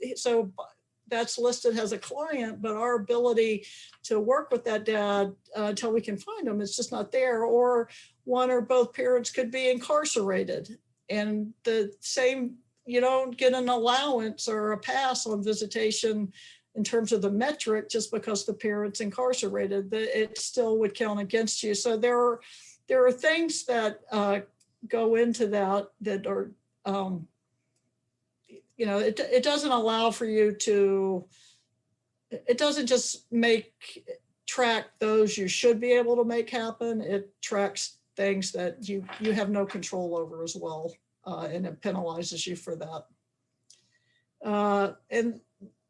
listed as a client, but our ability to work with that dad until we can find them, it's just not there. Or one or both parents could be incarcerated, and the same, you don't get an allowance or a pass on visitation in terms of the metric just because the parent's incarcerated, it still would count against you. So there are things that go into that are, it doesn't allow for you to, it doesn't just track those you should be able to make happen. It tracks things that you have no control over as well, and it penalizes you for that. And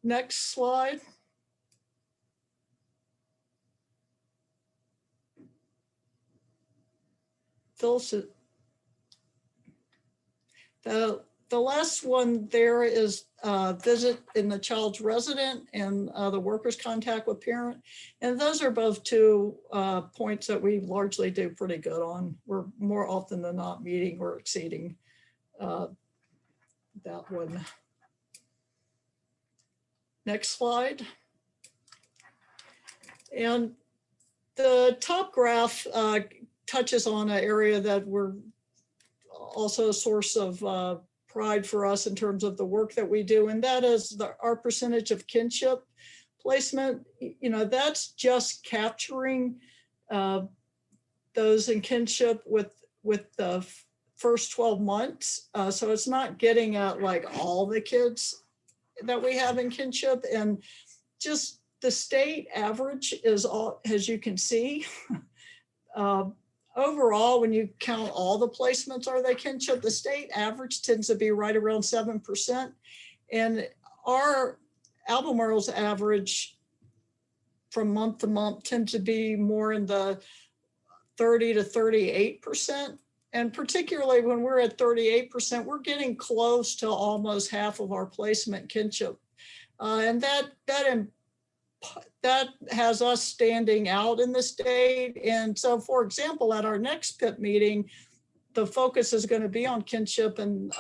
next slide. Phil, the last one there is visit in the child's resident and the worker's contact with parent. And those are both two points that we largely do pretty good on. We're more often than not meeting or exceeding that one. Next slide. And the top graph touches on an area that we're also a source of pride for us in terms of the work that we do, and that is our percentage of kinship placement. That's just capturing those in kinship with the first 12 months. So it's not getting at like all the kids that we have in kinship, and just the state average is all, as you can see. Overall, when you count all the placements, are they kinship? The state average tends to be right around 7%. And our Albemarle's average from month to month tends to be more in the 30 to 38%. And particularly when we're at 38%, we're getting close to almost half of our placement kinship. And that has us standing out in the state. And so, for example, at our next PIP meeting, the focus is going to be on kinship, and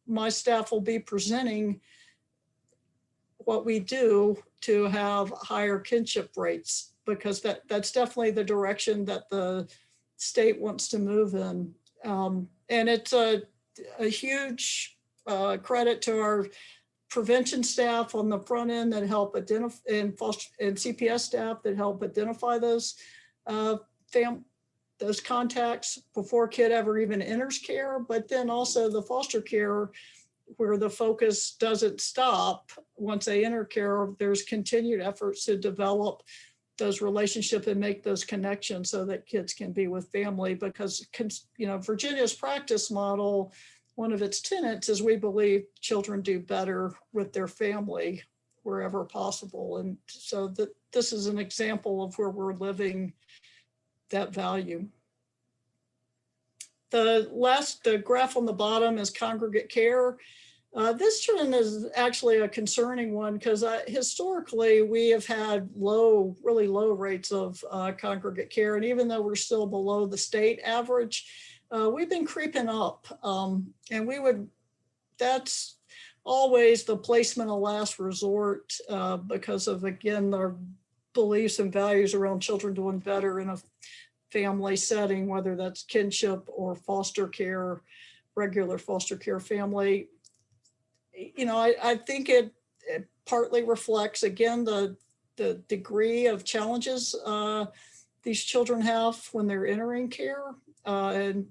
my staff will be presenting what we do to have higher kinship rates, because that's definitely the direction that the state wants to move in. And it's a huge credit to our prevention staff on the front end that help identify, and CPS staff that help identify those contacts before kid ever even enters care, but then also the foster care, where the focus doesn't stop once they enter care. There's continued efforts to develop those relationships and make those connections so that kids can be with family, because Virginia's practice model, one of its tenets is we believe children do better with their family wherever possible. And so this is an example of where we're living that value. The graph on the bottom is congregate care. This trend is actually a concerning one, because historically we have had really low rates of congregate care. And even though we're still below the state average, we've been creeping up, and that's always the placement of last resort, because of, again, our beliefs and values around children doing better in a family setting, whether that's kinship or foster care, regular foster care family. I think it partly reflects, again, the degree of challenges these children have when they're entering care, and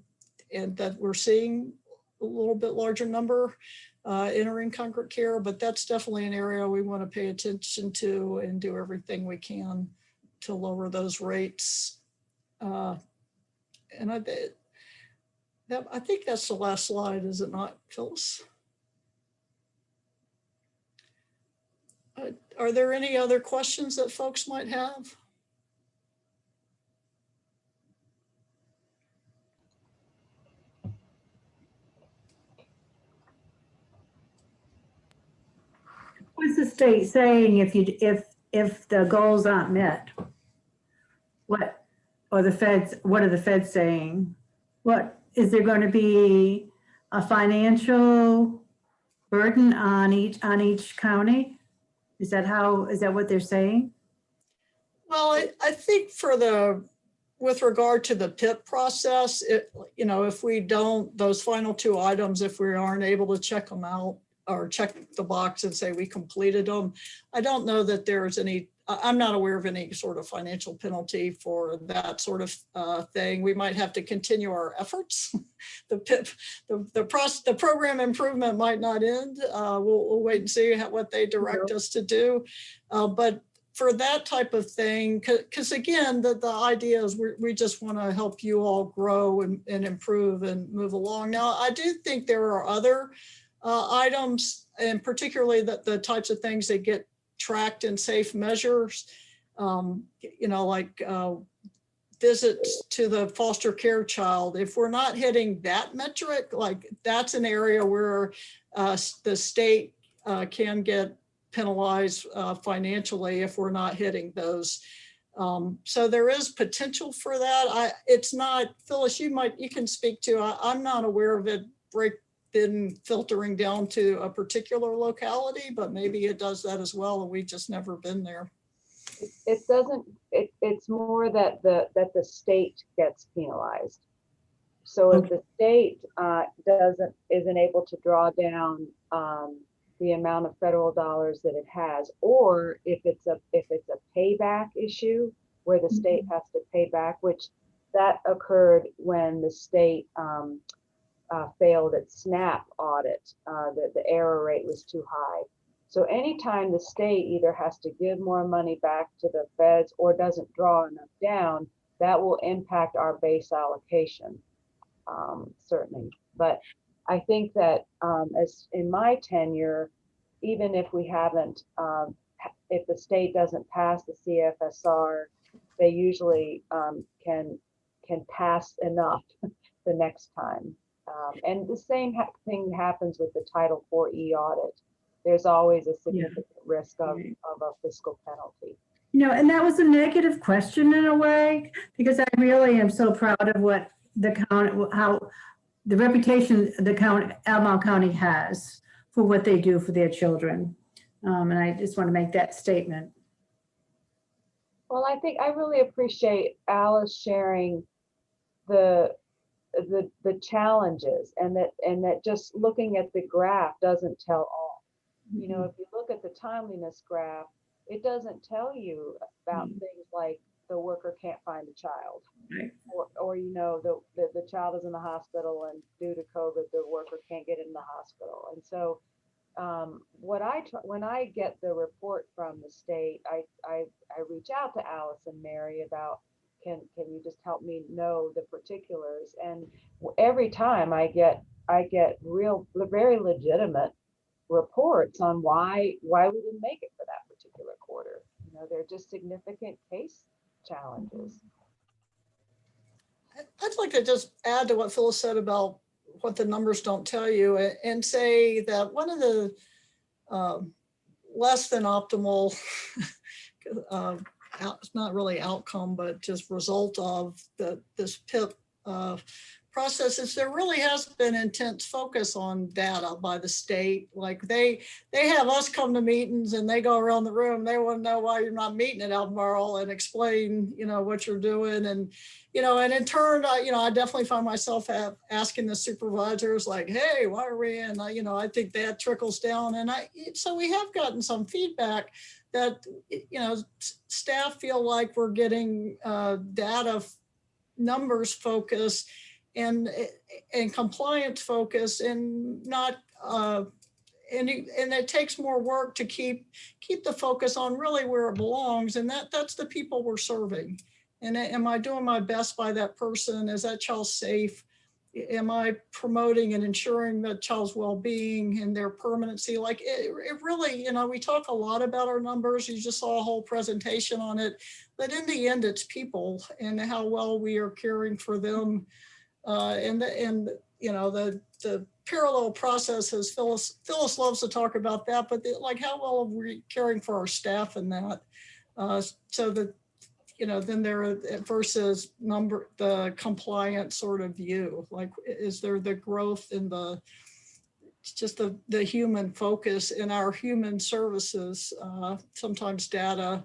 that we're seeing a little bit larger number entering congregate care, but that's definitely an area we want to pay attention to and do everything we can to lower those rates. And I think that's the last slide, is it not, Phyllis? Are there any other questions that folks might have? What's the state saying if the goals aren't met? What are the feds saying? What is there going to be a financial burden on each county? Is that what they're saying? Well, I think with regard to the PIP process, if we don't, those final two items, if we aren't able to check them out or check the box and say we completed them, I don't know that there's I'm not aware of any sort of financial penalty for that sort of thing. We might have to continue our efforts. The PIP, the program improvement might not end. We'll wait and see what they direct us to do. But for that type of thing, because again, the idea is we just want to help you all grow and improve and move along. Now, I do think there are other items, and particularly the types of things that get tracked in safe measures, like visits to the foster care child. If we're not hitting that metric, like that's an area where the state can get penalized financially if we're not hitting those. So there is potential for that. It's not, Phyllis, you can speak to, I'm not aware of it been filtering down to a particular locality, but maybe it does that as well, and we've just never been there. It doesn't, it's more that the state gets penalized. So if the state isn't able to draw down the amount of federal dollars that it has, or if it's a payback issue where the state has to pay back, which that occurred when the state failed its SNAP audit, the error rate was too high. So anytime the state either has to give more money back to the feds or doesn't draw enough down, that will impact our base allocation, certainly. But I think that as in my tenure, even if we haven't, if the state doesn't pass the CFSR, they usually can pass enough the next time. And the same thing happens with the Title IV audit. There's always a significant risk of a fiscal penalty. And that was a negative question in a way, because I really am so proud of what the county, how the reputation the county, Albemarle County has for what they do for their children. And I just want to make that statement. Well, I think I really appreciate Alice sharing the challenges, and that just looking at the graph doesn't tell all. If you look at the timeliness graph, it doesn't tell you about things like the worker can't find the child, or the child is in the hospital and due to COVID the worker can't get in the hospital. And so when I get the report from the state, I reach out to Alice and Mary about, can you just help me know the particulars? And every time I get very legitimate reports on why we didn't make it for that particular quarter. They're just significant case challenges. I'd like to just add to what Phyllis said about what the numbers don't tell you, and say that one of the less than optimal it's not really outcome, but just result of this PIP processes, there really has been intense focus on data by the state. Like they have us come to meetings and they go around the room. They want to know why you're not meeting at Albemarle and explain, what you're doing. And, and in turn, I definitely find myself asking the supervisors like, hey, why are we in? I think that trickles down. And so we have gotten some feedback that, staff feel like we're getting data numbers focus and compliance focus and not and it takes more work to keep the focus on really where it belongs, and that's the people we're serving. And am I doing my best by that person? Is that child safe? Am I promoting and ensuring that child's well-being and their permanency? Like it really, we talk a lot about our numbers. You just saw a whole presentation on it, but in the end, it's people and how well we are caring for them. The parallel processes, Phyllis loves to talk about that, but like how well are we caring for our staff in that? So that, then there versus the compliant sort of view, like, is there the growth in the human focus in our human services? Sometimes data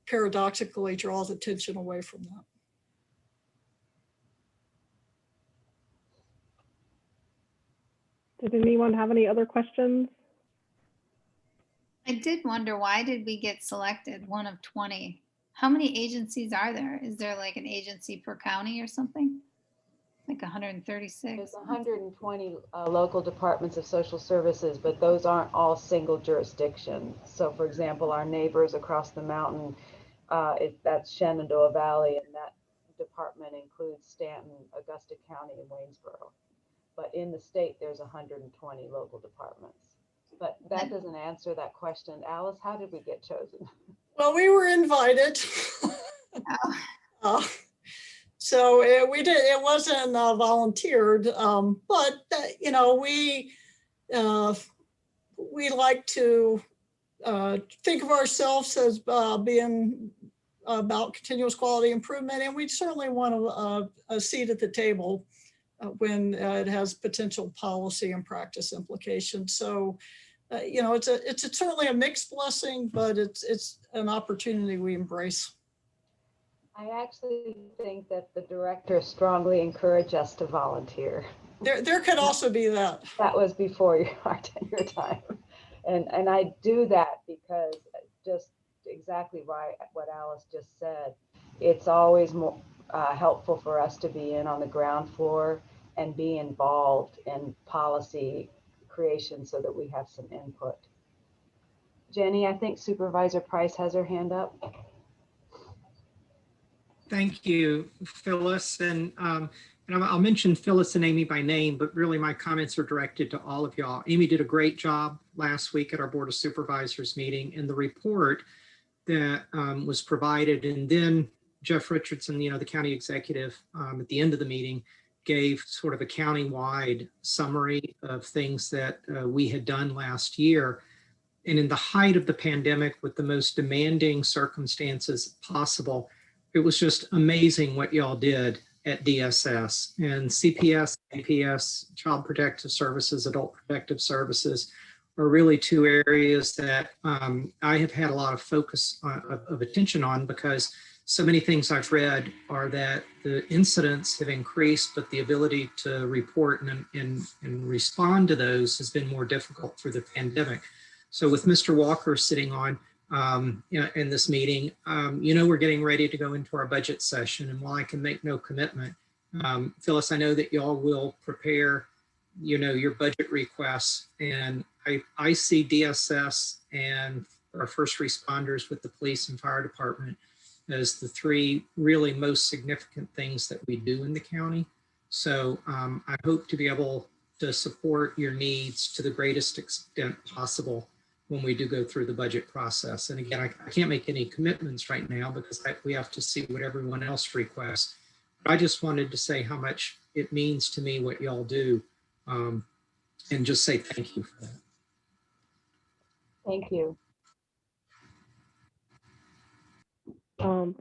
paradoxically draws attention away from that. Did anyone have any other questions? I did wonder, why did we get selected one of 20? How many agencies are there? Is there like an agency per county or something? Like 136? There's 120 local departments of social services, but those aren't all single jurisdiction. So for example, our neighbors across the mountain, that's Shenandoah Valley, and that department includes Stanton, Augusta County, and Waynesboro. But in the state, there's 120 local departments. But that doesn't answer that question. Alice, how did we get chosen? Well, we were invited. So we did. It wasn't volunteered, but we like to think of ourselves as being about continuous quality improvement, and we certainly want a seat at the table when it has potential policy and practice implications. So, it's certainly a mixed blessing, but it's an opportunity we embrace. I actually think that the director strongly encouraged us to volunteer. There could also be that. That was before our tenure time. And I do that because just exactly right what Alice just said. It's always more helpful for us to be in on the ground floor and be involved in policy creation so that we have some input. Jenny, I think Supervisor Price has her hand up. Thank you, Phyllis. And I'll mention Phyllis and Amy by name, but really my comments are directed to all of y'all. Amy did a great job last week at our Board of Supervisors meeting, and the report that was provided, and then Jeff Richardson, the county executive, at the end of the meeting, gave sort of a county-wide summary of things that we had done last year. And in the height of the pandemic, with the most demanding circumstances possible, it was just amazing what y'all did at DSS. And CPS, APS, Child Protective Services, Adult Protective Services are really two areas that I have had a lot of focus of attention on, because so many things I've read are that the incidents have increased, but the ability to report and respond to those has been more difficult through the pandemic. So with Mr. Walker sitting on in this meeting, we're getting ready to go into our budget session. And while I can make no commitment, Phyllis, I know that y'all will prepare, your budget requests. And I see DSS and our first responders with the police and fire department as the three really most significant things that we do in the county. So I hope to be able to support your needs to the greatest extent possible when we do go through the budget process. And again, I can't make any commitments right now because we have to see what everyone else requests. But I just wanted to say how much it means to me what y'all do, and just say thank you for that. Thank you.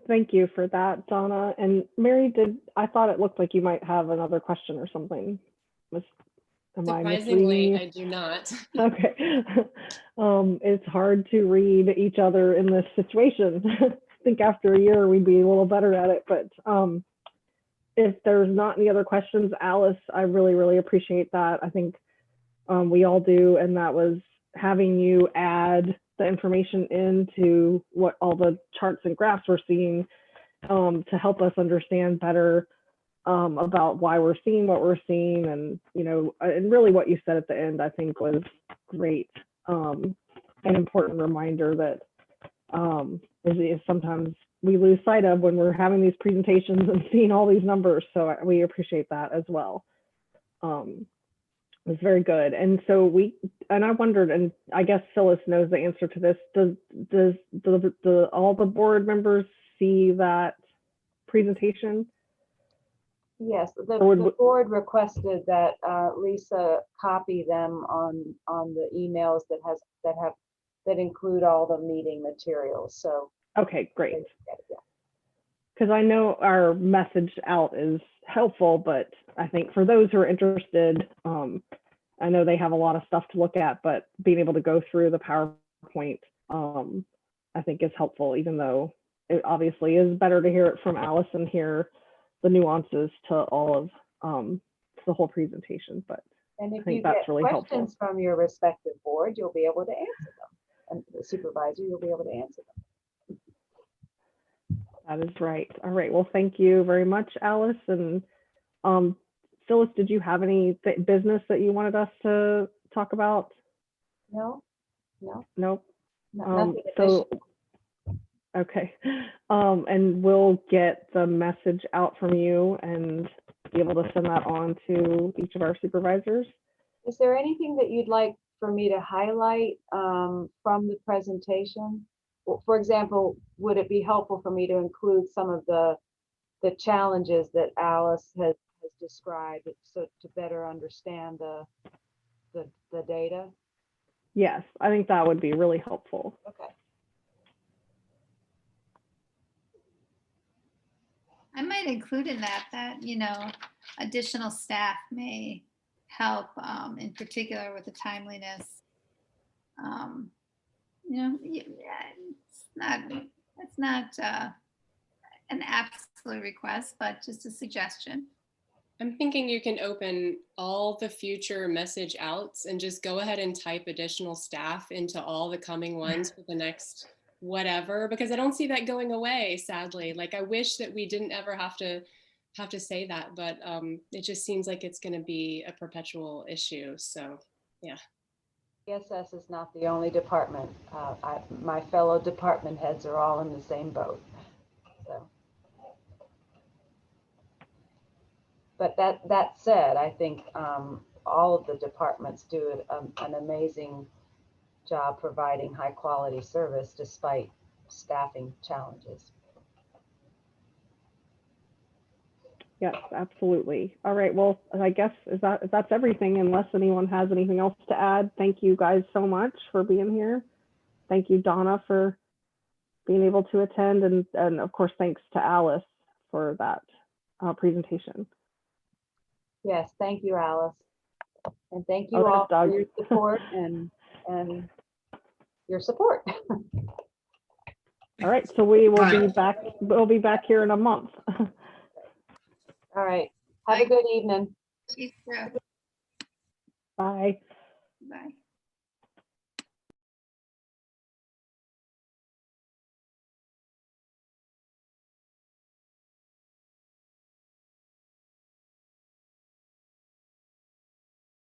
Thank you for that, Donna. And Mary, I thought it looked like you might have another question or something. Am I Surprisingly, misreading I do not. you? Okay. It's hard to read each other in this situation. I think after a year we'd be a little better at it, but if there's not any other questions, Alice, I really, really appreciate that. I think we all do, and that was having you add the information into what all the charts and graphs we're seeing to help us understand better about why we're seeing what we're seeing, and and really what you said at the end I think was great. An important reminder that is sometimes we lose sight of when we're having these presentations and seeing all these numbers. So we appreciate that as well. It was very good. And so I wondered, and I guess Phyllis knows the answer to this, does all the board members see that presentation? Yes, the board requested that Lisa copy them on the emails that include all the meeting materials. So okay, great. Because I know our message out is helpful, but I think for those who are interested, I know they have a lot of stuff to look at, but being able to go through the PowerPoint, I think is helpful, even though it obviously is better to hear it from Alice and hear the nuances to all of the whole presentation. But and if I think you that's get really questions helpful from your respective board, you'll be able to answer them, and the supervisor, you'll be able to answer them. That is right. All right. Well, thank you very much, Alice. And Phyllis, did you have any business that you wanted us to talk about? No. Nope. Nothing So, additional. okay. And we'll get the message out from you and be able to send that on to each of our supervisors. Is there anything that you'd like for me to highlight from the presentation? For example, would it be helpful for me to include some of the challenges that Alice has described, so to better understand the data? Yes, I think that would be really helpful. Okay. I might include in that, additional staff may help, in particular with the timeliness. It's not an absolute request, but just a suggestion. I'm thinking you can open all the future message outs and just go ahead and type additional staff into all the coming ones for the next whatever, because I don't see that going away, sadly. Like, I wish that we didn't ever have to say that, but it just seems like it's going to be a perpetual issue. So, yeah. ACDSS is not the only department. My fellow department heads are all in the same boat. So. But that said, I think all of the departments do an amazing job providing high quality service despite staffing challenges. Yes, absolutely. All right. Well, I guess that's everything, unless anyone has anything else to add. Thank you guys so much for being here. Thank you, Donna, for being able to attend, and of course, thanks to Alice for that presentation. Yes, thank you, Alice, and thank you all for your support and your support. All right, so we will be back. We'll be back here in a month. All right. Have a good evening. You too. Bye. Bye.